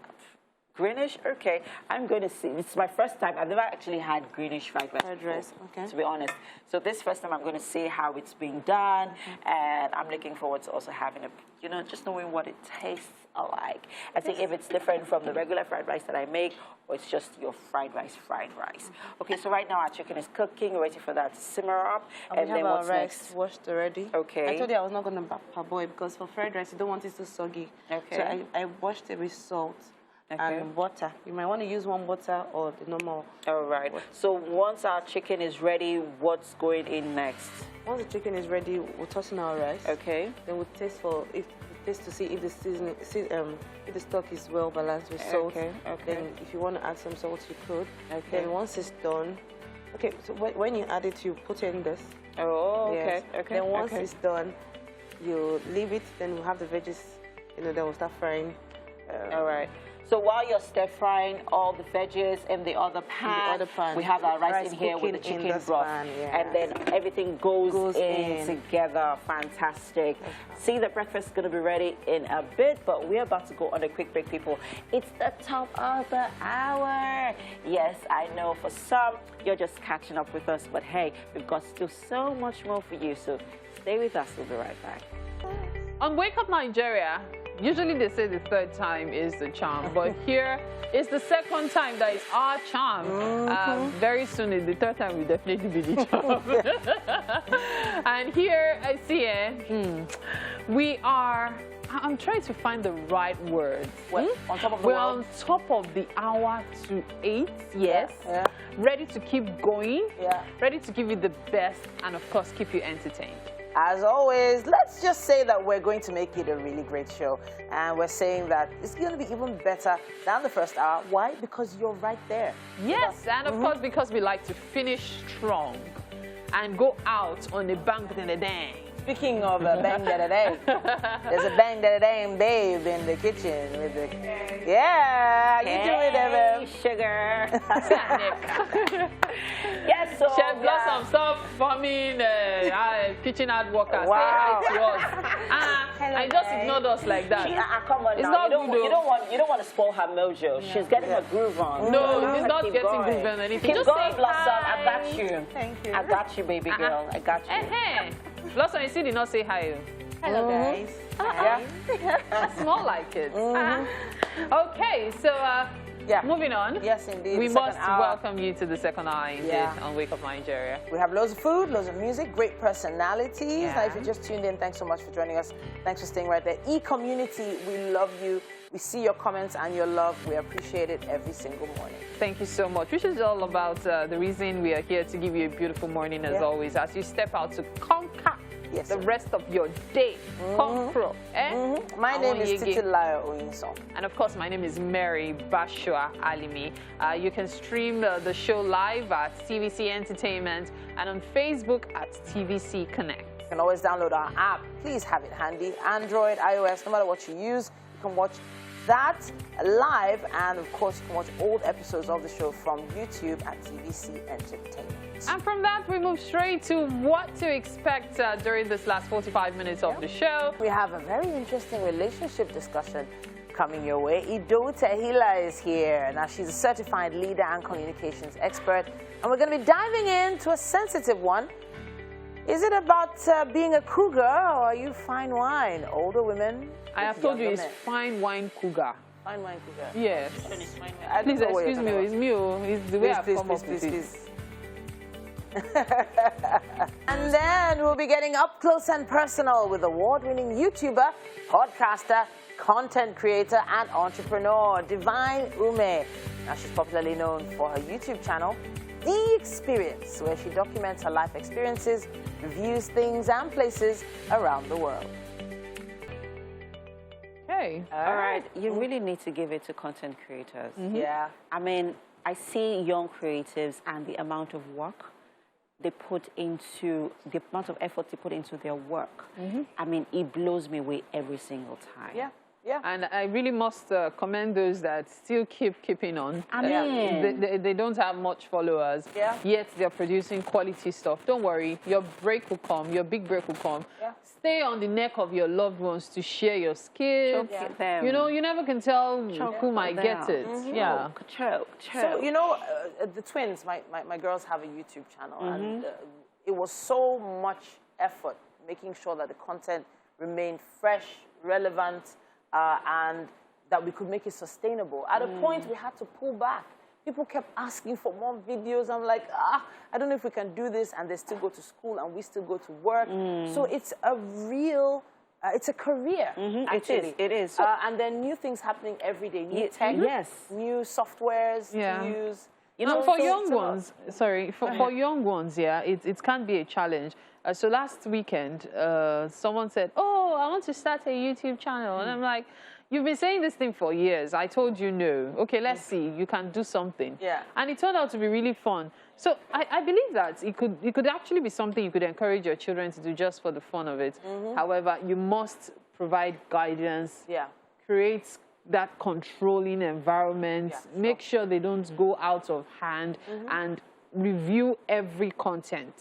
Greenish, okay. I'm going to see. It's my first time. I've never actually had greenish fried rice. Fried rice, before, okay. to be honest. So this first time I'm going to see how it's being done, and I'm looking forward to also having just knowing what it tastes like. I think if it's different from the regular fried rice that I make, or it's just your fried rice. Okay, so right now our chicken is cooking. We're waiting for that to simmer up, And we then have what's our rice next? washed already. Okay. I told you I was not going to parboil because for fried rice, you don't want it too soggy. Okay. So I washed it with salt. Okay. And butter. You might want to use one butter or the normal. All right. So once our chicken is ready, what's going in next? Once the chicken is ready, we'll toss in our rice. Okay. Then we'll taste to see if the seasoning, if the stock is well balanced with salt. Okay. Then if you want to add some salt, you could. Okay. Then once it's done, okay. So when you add it, you put in this. Oh, okay. Yes. Okay. Then once okay. it's done, you leave it. Then we'll have the veggies. Then we'll start frying. All right. So while you're stir frying all the veggies in the other pan, we have our rice in here with the cooking in chicken this broth. pan, yes. And then everything goes in in. together. Fantastic. See, the breakfast is going to be ready in a bit, but we're about to go on a quick break, people. It's the top of the hour. Yes, I know for some, you're just catching up with us, but hey, we've got still so much more for you, so stay with us. We'll be right back. On Wake Up Nigeria, Usually they say the third time is the charm, but here it's the second time that is our charm. Very soon, the third time will definitely be the charm. And here I see we are. I'm trying to find the right words. Well, on top of the We're world. on top of the hour to 8. Yes. Yeah. Ready to keep going. Yeah. Ready to give you the best, and of course, keep you entertained. As always, let's just say that we're going to make it a really great show. And we're saying that it's going to be even better than the first hour. Why? Because you're right there. Yes, and of course, because we like to finish strong and go out on a bang and a dang. Speaking of bang da da day, there's a bang da da dang babe in the kitchen with the yeah. You do it, babe. Sugar. Yes, so Chef Blossom, stop forming kitchen hard workers. Wow. Say hi to us. I just ignored us like that. Come on It's now. not You don't want to spoil her mojo. She's getting a groove on. No, it's not Keep getting going. groove on anything. Keep Just going, say Blossom. hi. I got you. Thank you. I got you, baby girl. I got you. Blossom, you still did not say hi. Hello, guys. That's more like it. Okay, so moving on. Yes, indeed. We the must second hour. welcome you to the second hour indeed on Wake Up Nigeria. We have loads of food, loads of music, great personalities. Now, if you just tuned in, thanks so much for joining us. Thanks for staying right there. E-community, we love you. We see your comments and your love. We appreciate it every single morning. Thank you so much, which is all about the reason we are here to give you a beautiful morning as always, as you step out to conquer the rest of your day. Conquer. My name is Titilayo Oyinson. And of course, my name is Mary Bashua Alimi. You can stream the show live at TVC Entertainment and on Facebook at TVC Connect. You can always download our app. Please have it handy. Android, iOS, no matter what you use, you can watch that live. And of course, you can watch old episodes of the show from YouTube at TVC Entertainment. And from that, we move straight to what to expect during this last 45 minutes of the show. We have a very interesting relationship discussion coming your way. Ido Tehila is here. Now, she's a certified leader and communications expert. And we're going to be diving into a sensitive one. Is it about being a cougar, or are you fine wine? Older women? I have told you it's fine wine cougar. Fine wine cougar. Yes. I Please don't know what excuse you're me. It's me. It's the way I've come up with it. And then we'll be getting up close and personal with award-winning YouTuber, podcaster, content creator, and entrepreneur, Divine Ume. Now, she's popularly known for her YouTube channel, The Experience, where she documents her life experiences, reviews things and places around the world. Okay. All right. You really need to give it to content creators. Yeah. I mean, I see young creatives and the amount of work they put into, the amount of effort they put into their work. I mean, it blows me away every single time. Yeah. Yeah. And I really must commend those that still keeping on. I mean, They don't have much followers, yet they're producing quality stuff. Don't worry, your break will come, your big break will come. Yeah. Stay on the neck of your loved ones to share your skills. Choke them. You know, you never can tell who might get it. Yeah. Choke. So, you know, the twins, my girls have a YouTube channel, and it was so much effort making sure that the content remained fresh, relevant, and that we could make it sustainable. At a point, we had to pull back. People kept asking for more videos. I'm like, I don't know if we can do this, and they still go to school, and we still go to work. So it's a real, it's a career, actually. It is. And then new things happening every day, new tech, new softwares to use. You know, for young ones, for young ones, it can be a challenge. So last weekend, someone said, oh, I want to start a YouTube channel. And I'm like, you've been saying this thing for years. I told you no. Okay, let's see. You can do something. Yeah. And it turned out to be really fun. So I believe that it could actually be something you could encourage your children to do just for the fun of it. However, you must provide guidance, create that controlling environment, make sure they don't go out of hand, and review every content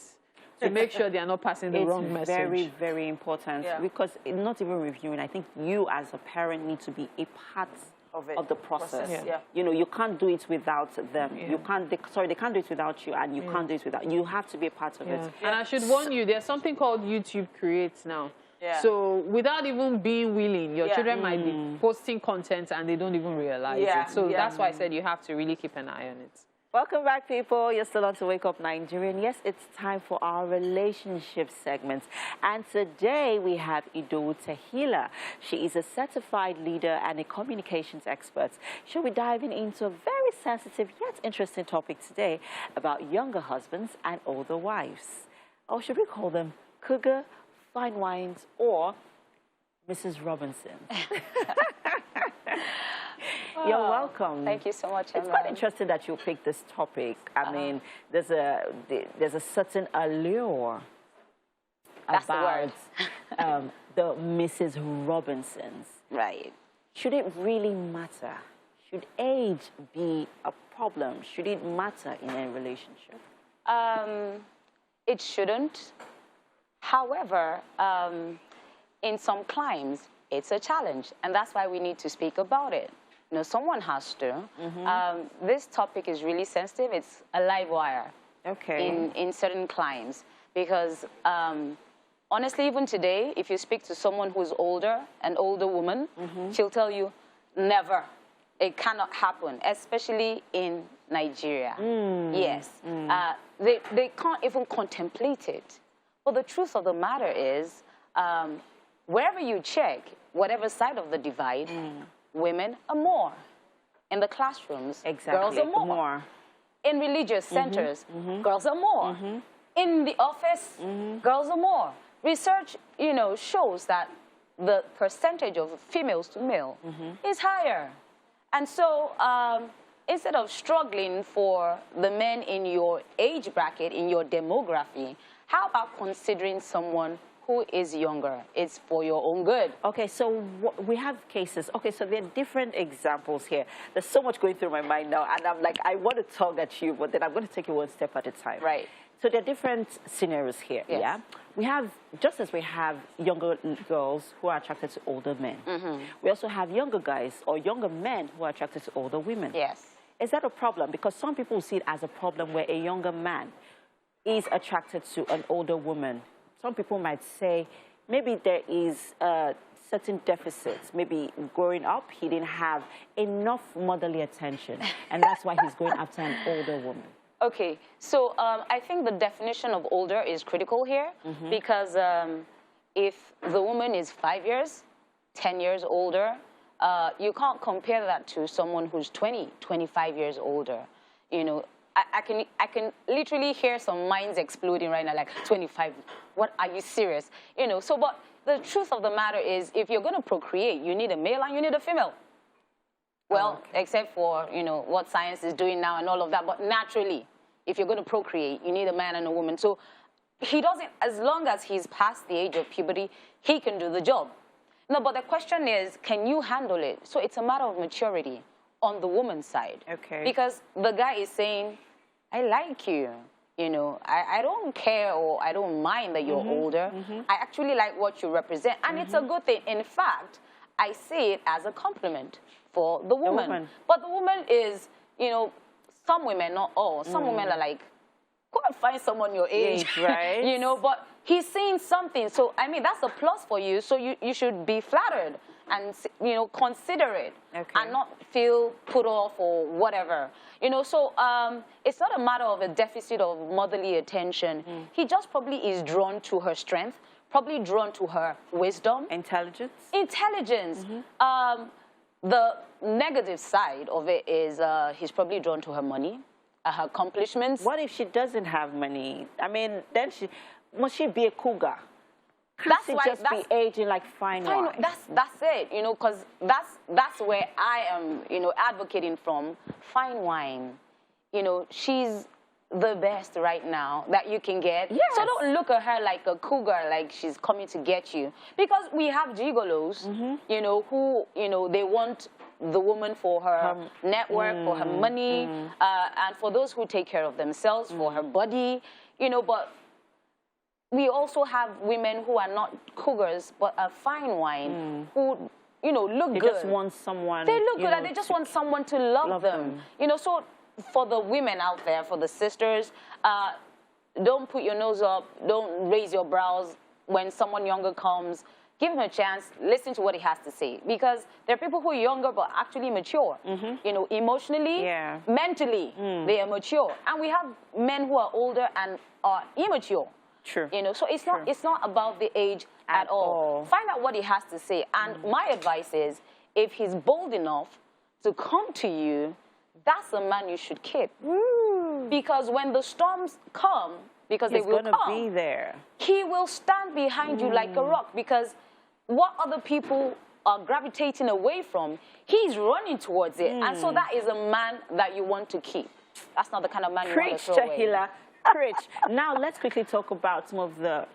to make sure they are not passing the wrong message. It's very, very important because not even reviewing, I think you as a parent need to be a part of the process. You know, you can't do it without them. You can't, they can't do it without you, and you can't do it without, you have to be a part of it. And I should warn you, there's something called YouTube Creates now. Yeah. So without even being willing, your Yeah. children might be posting content and they don't even realize Yeah. it. So Yeah. that's why I said you have to really keep an eye on it. Welcome back, people. You're still on To Wake Up Nigerian. Yes, it's time for our relationship segments. And today we have Idowu Tehila. She is a certified leader and a communications expert. She'll be diving into a very sensitive yet interesting topic today about younger husbands and older wives. Or should we call them cougar, fine wines, or Mrs. Robinson? You're welcome. Thank you so much. It's quite interesting that you picked this topic. I mean, there's a certain allure That's about the Mrs. Robinsons. Right. Should it really matter? Should age be a problem? Should it matter in a relationship? It shouldn't. However, in some climes, it's a challenge, and that's why we need to speak about it. You know, someone has to. This topic is really sensitive. It's a live wire in certain climes because honestly, even today, if you speak to someone who's older, an older woman, she'll tell you, never. It cannot happen, especially in Nigeria. Yes. They can't even contemplate it. But the truth of the matter is, wherever you check, whatever side of the divide, women are more. In the classrooms, girls are more. In religious centers, girls are more. In the office, girls are more. Research, you know, shows that the percentage of females to male is higher. And so instead of struggling for the men in your age bracket, in your demography, how about considering someone who is younger? It's for your own good. Okay, so we have cases. Okay, so there are different examples here. There's so much going through my mind now, and I'm like, I want to talk at you, but then I'm going to take it one step at a time. Right. So there are different scenarios here, yeah? We have, just as we have younger girls who are attracted to older men, we also have younger guys or younger men who are attracted to older women. Yes. Is that a problem? Because some people see it as a problem where a younger man is attracted to an older woman. Some people might say maybe there is certain deficits. Maybe growing up, he didn't have enough motherly attention, and that's why he's going after an older woman. Okay, so I think the definition of older is critical here because if the woman is 5 years, 10 years older, you can't compare that to someone who's 20, 25 years older. You know, I can literally hear some minds exploding right now, like 25, what, are you serious? You know, so but the truth of the matter is if you're going to procreate, you need a male and you need a female. Well, except for, you know, what science is doing now and all of that, but naturally, if you're going to procreate, you need a man and a woman. So he doesn't, as long as he's past the age of puberty, he can do the job. No, but the question is, can you handle it? So it's a matter of maturity on the woman's side. Okay. Because the guy is saying, I like you. You know, I don't care or I don't mind that you're older. I actually like what you represent. And it's a good thing. In fact, I see it as a compliment for the woman. But the woman is, you know, some women, not all, some women are like, go and find someone your age, right? You know, but he's saying something. So, I mean, that's a plus for you. So you should be flattered and, you know, consider it and not feel put off or whatever. You know, so it's not a matter of a deficit of motherly attention. He just probably is drawn to her strength, probably drawn to her wisdom. Intelligence. Intelligence. The negative side of it is he's probably drawn to her money, her accomplishments. What if she doesn't have money? I mean, then must she be a cougar? Can't she just be aging like fine wine? That's it, you know, because that's where I am, you know, advocating from. Fine wine, you know, she's the best right now that you can get. Yes. So don't look at her like a cougar, like she's coming to get you. Because we have gigolos, you know, who, you know, they want the woman for her network, for her money, and for those who take care of themselves, for her body, you know, but we also have women who are not cougars, but are fine wine, who, you know, look good. They just want someone. They look good, and they just want someone to love them. You know, so for the women out there, for the sisters, don't put your nose up, don't raise your brows. when someone younger comes, give him a chance, listen to what he has to say. Because there are people who are younger but actually mature. You know, emotionally, mentally, they are mature. And we have men who are older and are immature. True. You know, so it's not about the age at all. Find out what he has to say. And my advice is, if he's bold enough to come to you, that's the man you should keep. Because when the storms come, because they will come, be there. He will stand behind you like a rock. Because what other people are gravitating away from, he's running towards it. And so that is a man that you want to keep. That's not the kind of man you want to throw away. Tahila. Preach. Now, let's quickly talk about some of the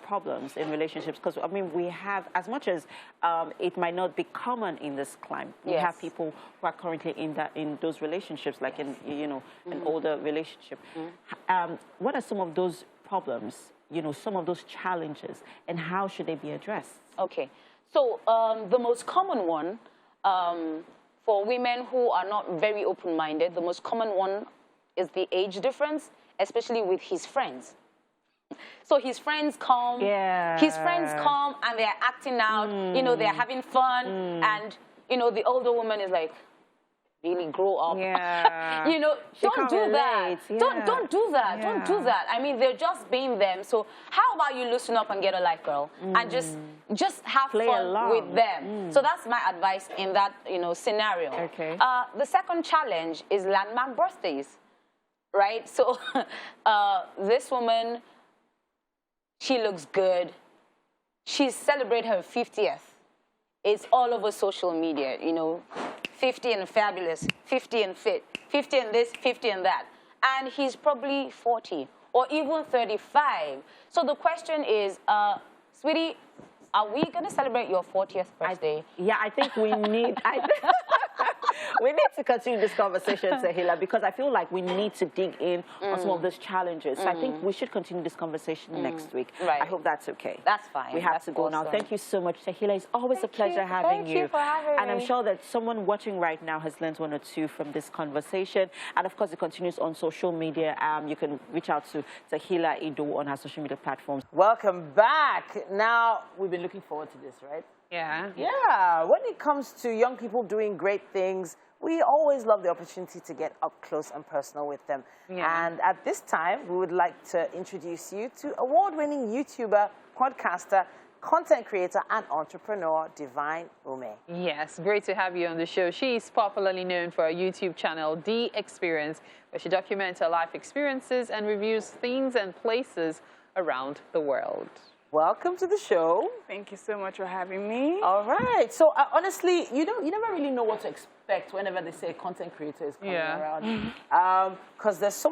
problems in relationships, because, I mean, we have, as much as it might not be common in this climate, we have people who are currently in those relationships, like in, you know, an older relationship. What are some of those problems, you know, some of those challenges, and how should they be addressed? Okay. So the most common one for women who are not very open-minded, the most common one is the age difference, especially with his friends. So his friends come, and they're acting out, you know, they're having fun, and, you know, the older woman is like, really grow up. You know, don't do that. Don't do that. Don't do that. I mean, they're just being them. So how about you loosen up and get a life, girl, and just have fun with them. So that's my advice in that, you know, scenario. Okay. The second challenge is landmark birthdays. Right? So this woman, she looks good. She's celebrating her 50th. It's all over social media, you know, 50 and fabulous, 50 and fit, 50 and this, 50 and that. And he's probably 40 or even 35. So the question is, sweetie, are we going to celebrate your 40th birthday? I think we need... We need to continue this conversation, Tahila, because I feel like we need to dig in on some of those challenges. So I think we should continue this conversation next week. Right. I hope that's okay. That's fine. We have to go now. Thank you so much, Tahila. It's always a pleasure having you. Thank you for having me. And I'm sure that someone watching right now has learned one or two from this conversation. And of course, it continues on social media. You can reach out to Tahila Ido on her social media platforms. Welcome back. Now, we've been looking forward to this, right? Yeah. Yeah. When it comes to young people doing great things, we always love the opportunity to get up close and personal with them. Yeah. And at this time, we would like to introduce you to award-winning YouTuber, podcaster, content creator, and entrepreneur, Divine Ume. Yes, great to have you on the show. She is popularly known for her YouTube channel, The Experience, where she documents her life experiences and reviews things and places around the world. Welcome to the show. Thank you so much for having me. All right. So honestly, you never really know what to expect whenever they say content creator is coming around, because there's so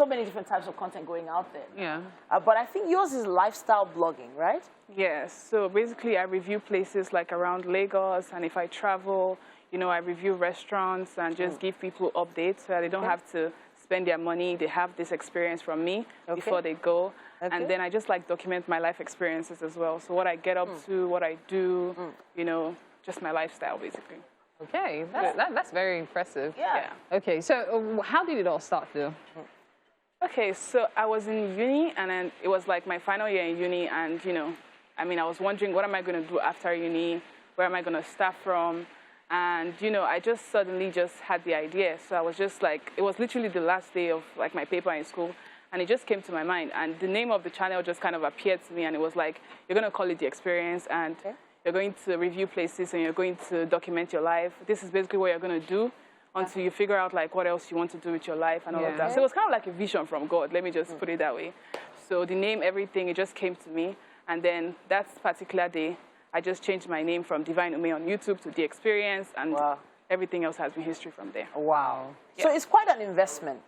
many different types of content going out there. Yeah. But I think yours is lifestyle blogging, right? Yes. So basically, I review places like around Lagos, and if I travel, you know, I review restaurants and just give people updates so that they don't have to spend their money. They have this experience from me before they go. And then I just like document my life experiences as well. So what I get up to, what I do, you know, just my lifestyle basically. Okay, that's very impressive. Yeah. Okay, so how did it all start though? Okay, so I was in uni, and then it was like my final year in uni, and you know, I mean, I was wondering what am I going to do after uni? Where am I going to start from? And you know, I just suddenly just had the idea. So I was just like, it was literally the last day of like my paper in school. And it just came to my mind. And the name of the channel just kind of appeared to me. And it was like, you're going to call it The Experience. And you're going to review places. And you're going to document your life. This is basically what you're going to do until you figure out, like, what else you want to do with your life and all of that. So it was kind of like a vision from God. Let me just put it that way. So the name, everything, it just came to me. And then that particular day, I just changed my name from Divine Ume on YouTube to The Experience. And everything else has been history from there. Wow. Yeah. So it's quite an investment,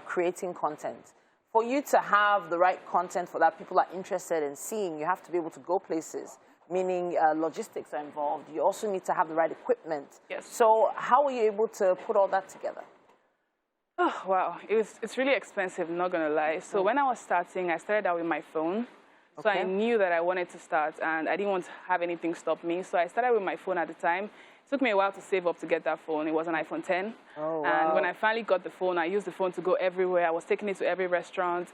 creating content. For you to have the right content for that people are interested in seeing, you have to be able to go places, meaning logistics are involved. You also need to have the right equipment. Yes. So how were you able to put all that together? Oh, wow. It's really expensive, not going to lie. So when I was starting, I started out with my phone. So I knew that I wanted to start, and I didn't want to have anything stop me. So I started with my phone at the time. It took me a while to save up to get that phone. It was an iPhone 10. Oh, wow. And when I finally got the phone, I used the phone to go everywhere. I was taking it to every restaurant,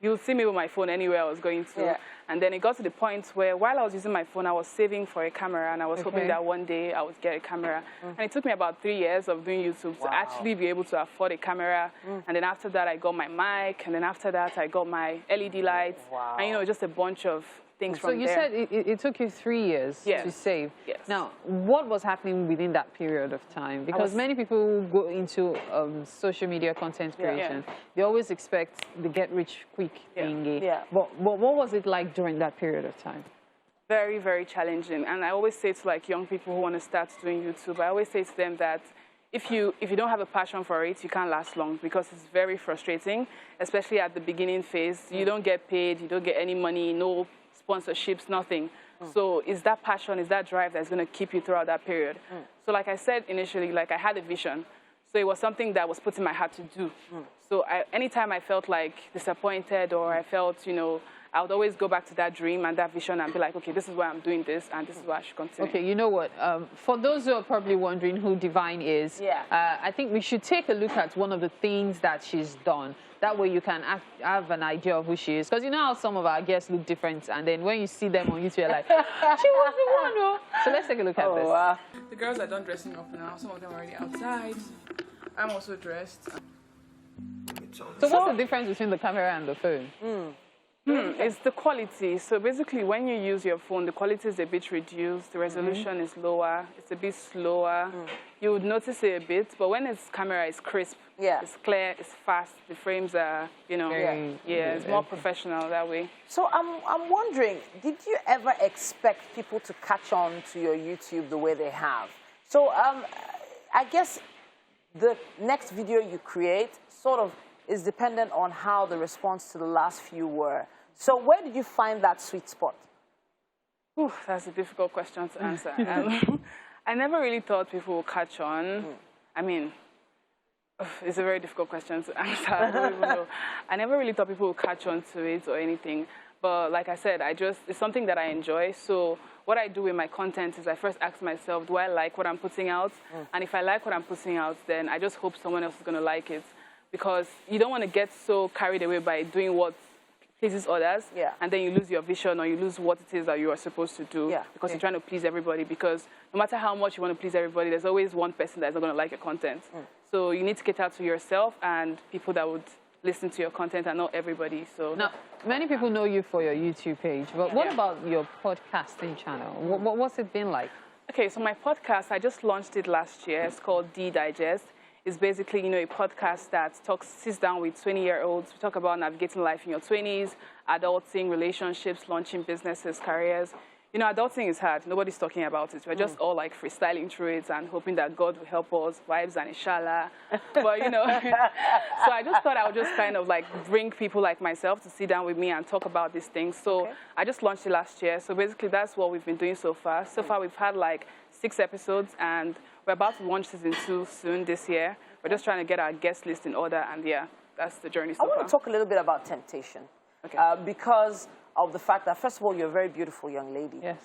You'll see me with my phone anywhere I was going to. Yeah. And then it got to the point where while I was using my phone, I was saving for a camera, and I was hoping that one day I would get a camera. And it took me about 3 years of doing YouTube to actually be able to afford a camera. And then after that, I got my mic, and then after that, I got my LED lights. And, you know, just a bunch of things from there. So you said it took you 3 years to save. Yes. Now, what was happening within that period of time? Because many people go into social media content creation. They always expect the get-rich-quick thingy. But what was it like during that period of time? Very, very challenging. And I always say to like young people who want to start doing YouTube, I always say to them that if you don't have a passion for it, you can't last long, because it's very frustrating, especially at the beginning phase. You don't get paid, you don't get any money, no sponsorships, nothing. So it's that passion, it's that drive that's going to keep you throughout that period. So like I said initially, like I had a vision. So it was something that was put in my heart to do. So anytime I felt like disappointed, or I felt, you know, I would always go back to that dream and that vision and be like, okay, this is why I'm doing this, and this is why I should continue. Okay, you know what? For those who are probably wondering who Divine is, I think we should take a look at one of the things that she's done. That way you can have an idea of who she is. Because you know how some of our guests look different, and then when you see them on YouTube, you're like, she was the one, oh. So let's take a look at this. The girls are done dressing up now. Some of them are already outside. I'm also dressed. So what's the difference between the camera and the phone? It's the quality. So basically, when you use your phone, the quality is a bit reduced. The resolution is lower. It's a bit slower. You would notice it a bit, but when it's camera, it's crisp. It's clear. It's fast. The frames are, you know, it's more professional that way. So I'm wondering, did you ever expect people to catch on to your YouTube the way they have? So I guess the next video you create sort of is dependent on how the response to the last few were. So where did you find that sweet spot? Ooh, that's a difficult question to answer. I never really thought people would catch on. I mean, it's a very difficult question to answer. I don't even know. I never really thought people would catch on to it or anything. But like I said, it's something that I enjoy. So what I do with my content is I first ask myself, do I like what I'm putting out? And if I like what I'm putting out, then I just hope someone else is going to like it. Because you don't want to get so carried away by doing what pleases others, and then you lose your vision, or you lose what it is that you are supposed to do, because you're trying to please everybody. Because no matter how much you want to please everybody, there's always one person that's not going to like your content. So you need to cater to yourself and people that would listen to your content, and not everybody. So now, many people know you for your YouTube page, but what about your podcasting channel? What's it been like? Okay, so my podcast, I just launched it last year. It's called D Digest. It's basically, you know, a podcast that sits down with 20-year-olds. We talk about navigating life in your 20s, adulting, relationships, launching businesses, careers. You know, adulting is hard. Nobody's talking about it. We're just all like freestyling through it and hoping that God will help us, vibes and inshallah. But, you know, so I just thought I would just kind of like bring people like myself to sit down with me and talk about these things. So I just launched it last year. So basically that's what we've been doing so far. So far we've had like 6 episodes, and we're about to launch season 2 soon this year. We're just trying to get our guest list in order, and that's the journey so far. I want to talk a little bit about temptation. Because of the fact that, first of all, you're a very beautiful young lady. Yes.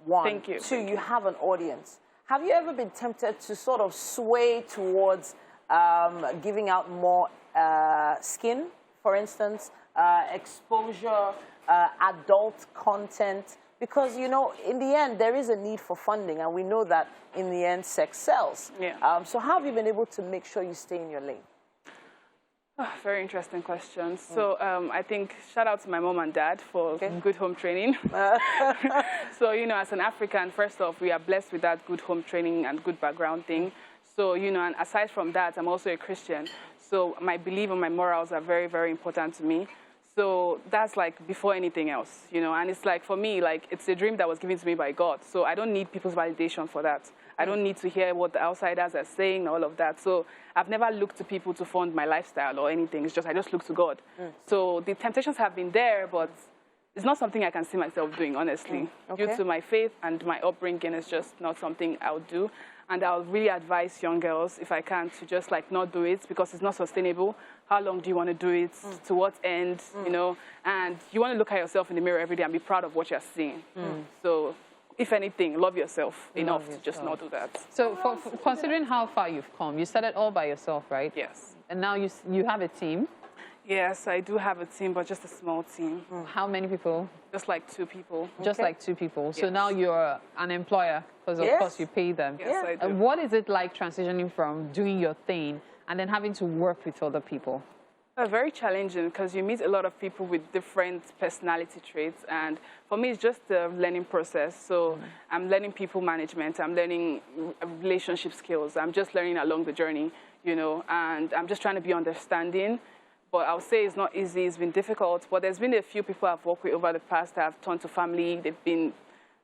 One. Thank you. 2, you have an audience. Have you ever been tempted to sort of sway towards giving out more skin, for instance, exposure, adult content? Because, you know, in the end, there is a need for funding, and we know that in the end, sex sells. So how have you been able to make sure you stay in your lane? Oh, very interesting question. So I think shout out to my mom and dad for good home training. So, you know, as an African, first off, we are blessed with that good home training and good background thing. So, you know, and aside from that, I'm also a Christian. So my belief and my morals are very, very important to me. So that's like before anything else, you know, and it's like for me, like it's a dream that was given to me by God. So I don't need people's validation for that. I don't need to hear what the outsiders are saying, all of that. So I've never looked to people to fund my lifestyle or anything. It's just, I just look to God. So the temptations have been there, but it's not something I can see myself doing, honestly. Due to my faith and my upbringing, it's just not something I would do. And I'll really advise young girls, if I can, to just like not do it because it's not sustainable. How long do you want to do it? To what end? You know? And you want to look at yourself in the mirror every day and be proud of what you're seeing. So if anything, love yourself enough to just not do that. So for considering how far you've come, you started all by yourself, right? Yes. And now you have a team. Yes, I do have a team, but just a small team. How many people? Just like 2 people. Just like 2 people. So Yes. now you're an employer, because of course you pay them. Yes, I do. And what is it like transitioning from doing your thing and then having to work with other people? Very challenging because you meet a lot of people with different personality traits, and for me it's just a learning process. So I'm learning people management, I'm learning relationship skills, I'm just learning along the journey, you know, and I'm just trying to be understanding. But I would say it's not easy, it's been difficult, but there's been a few people I've worked with over the past that have turned to family, they've been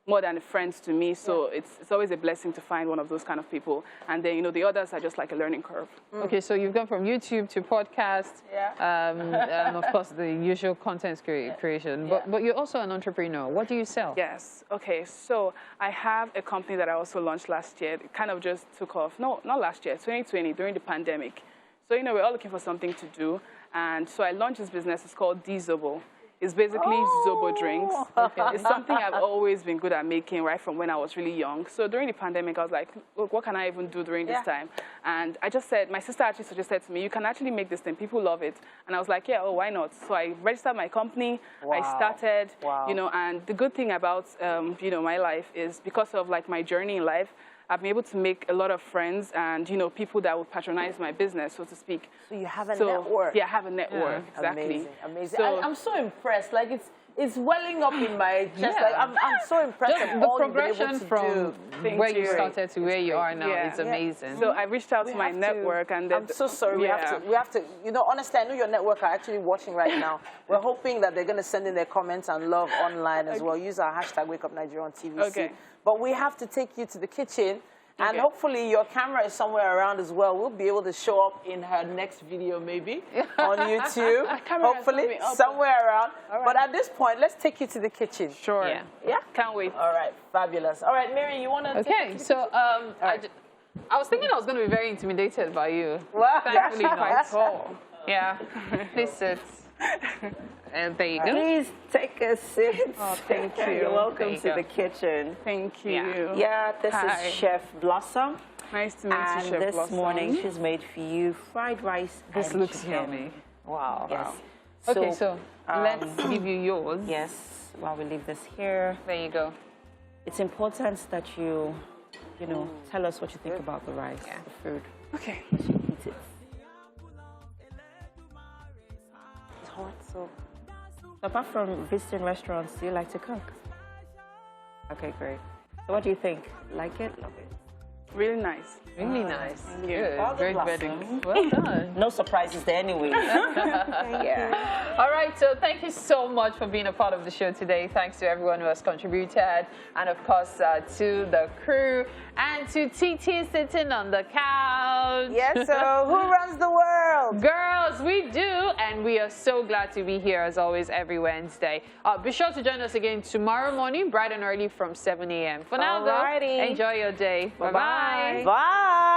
more than friends to me, so it's always a blessing to find one of those kind of people. And then, you know, the others are just like a learning curve. Okay, so you've gone from YouTube to podcast, and of course the usual content creation, but you're also an entrepreneur. What do you sell? Yes, okay, so I have a company that I also launched last year. It kind of just took off, no, not last year, 2020, during the pandemic. So, you know, we're all looking for something to do, and so I launched this business. It's called D-Zobo. It's basically Zobo drinks. It's something I've always been good at making right from when I was really young. So during the pandemic, I was like, look, what can I even do during this time? And I just said, my sister actually suggested to me, you can actually make this thing. People love it. And I was like, yeah, oh, why not? So I registered my company. I started, you know, and the good thing about, you know, my life is because of like my journey in life, I've been able to make a lot of friends and, you know, people that will patronize my business, so to speak. So you have a network. Yeah, I have a network, exactly. Amazing, amazing. So, I'm so impressed. Like, it's welling up in my chest. Like, I'm so impressed Just with the all progression you've been from able to do. where you started to where you are now is amazing. So I reached out to my network, and I'm so sorry. We have to. You know, honestly, I know your network are actually watching right now. We're hoping that they're going to send in their comments and love online as well. Use our hashtag #WakeUpNigeria on TVC. But we have to take you to the kitchen. And hopefully your camera is somewhere around as well. We'll be able to show up in her next video maybe on YouTube. Hopefully somewhere around. But at this point, let's take you to the kitchen. Sure. Yeah? Can't wait. All right. Fabulous. All right, Mary, you want to Okay, so I was thinking I was going to be very intimidated by you. Well, thankfully quite tall. Yeah. Please sit. And there you go. Please take a seat. Oh, thank you. You're welcome to the kitchen. Thank you. Yeah, this is Chef Blossom. Nice to meet you, Chef this Blossom. morning she's made for you fried rice This and looks chicken. yummy. Wow. Yes. Okay, so let's give you yours. Yes, while we leave this here. There you go. It's important that you know, tell us what you think about the rice, the food. Okay. Eat it. It's hot, so. Apart from visiting restaurants, do you like to cook? Okay, great. So what do you think? Like it? Love it? Really nice. Really nice. Good. Well Great done, wedding. Well done. No surprises there anyway. Yeah. All right, so thank you so much for being a part of the show today. Thanks to everyone who has contributed, and of course to the crew, and to TT sitting on the couch. Yes, so who runs the world? Girls, we do, and we are so glad to be here as always every Wednesday. Be sure to join us again tomorrow morning, bright and early from 7 a.m. For now, though, enjoy your day. Bye-bye. Bye.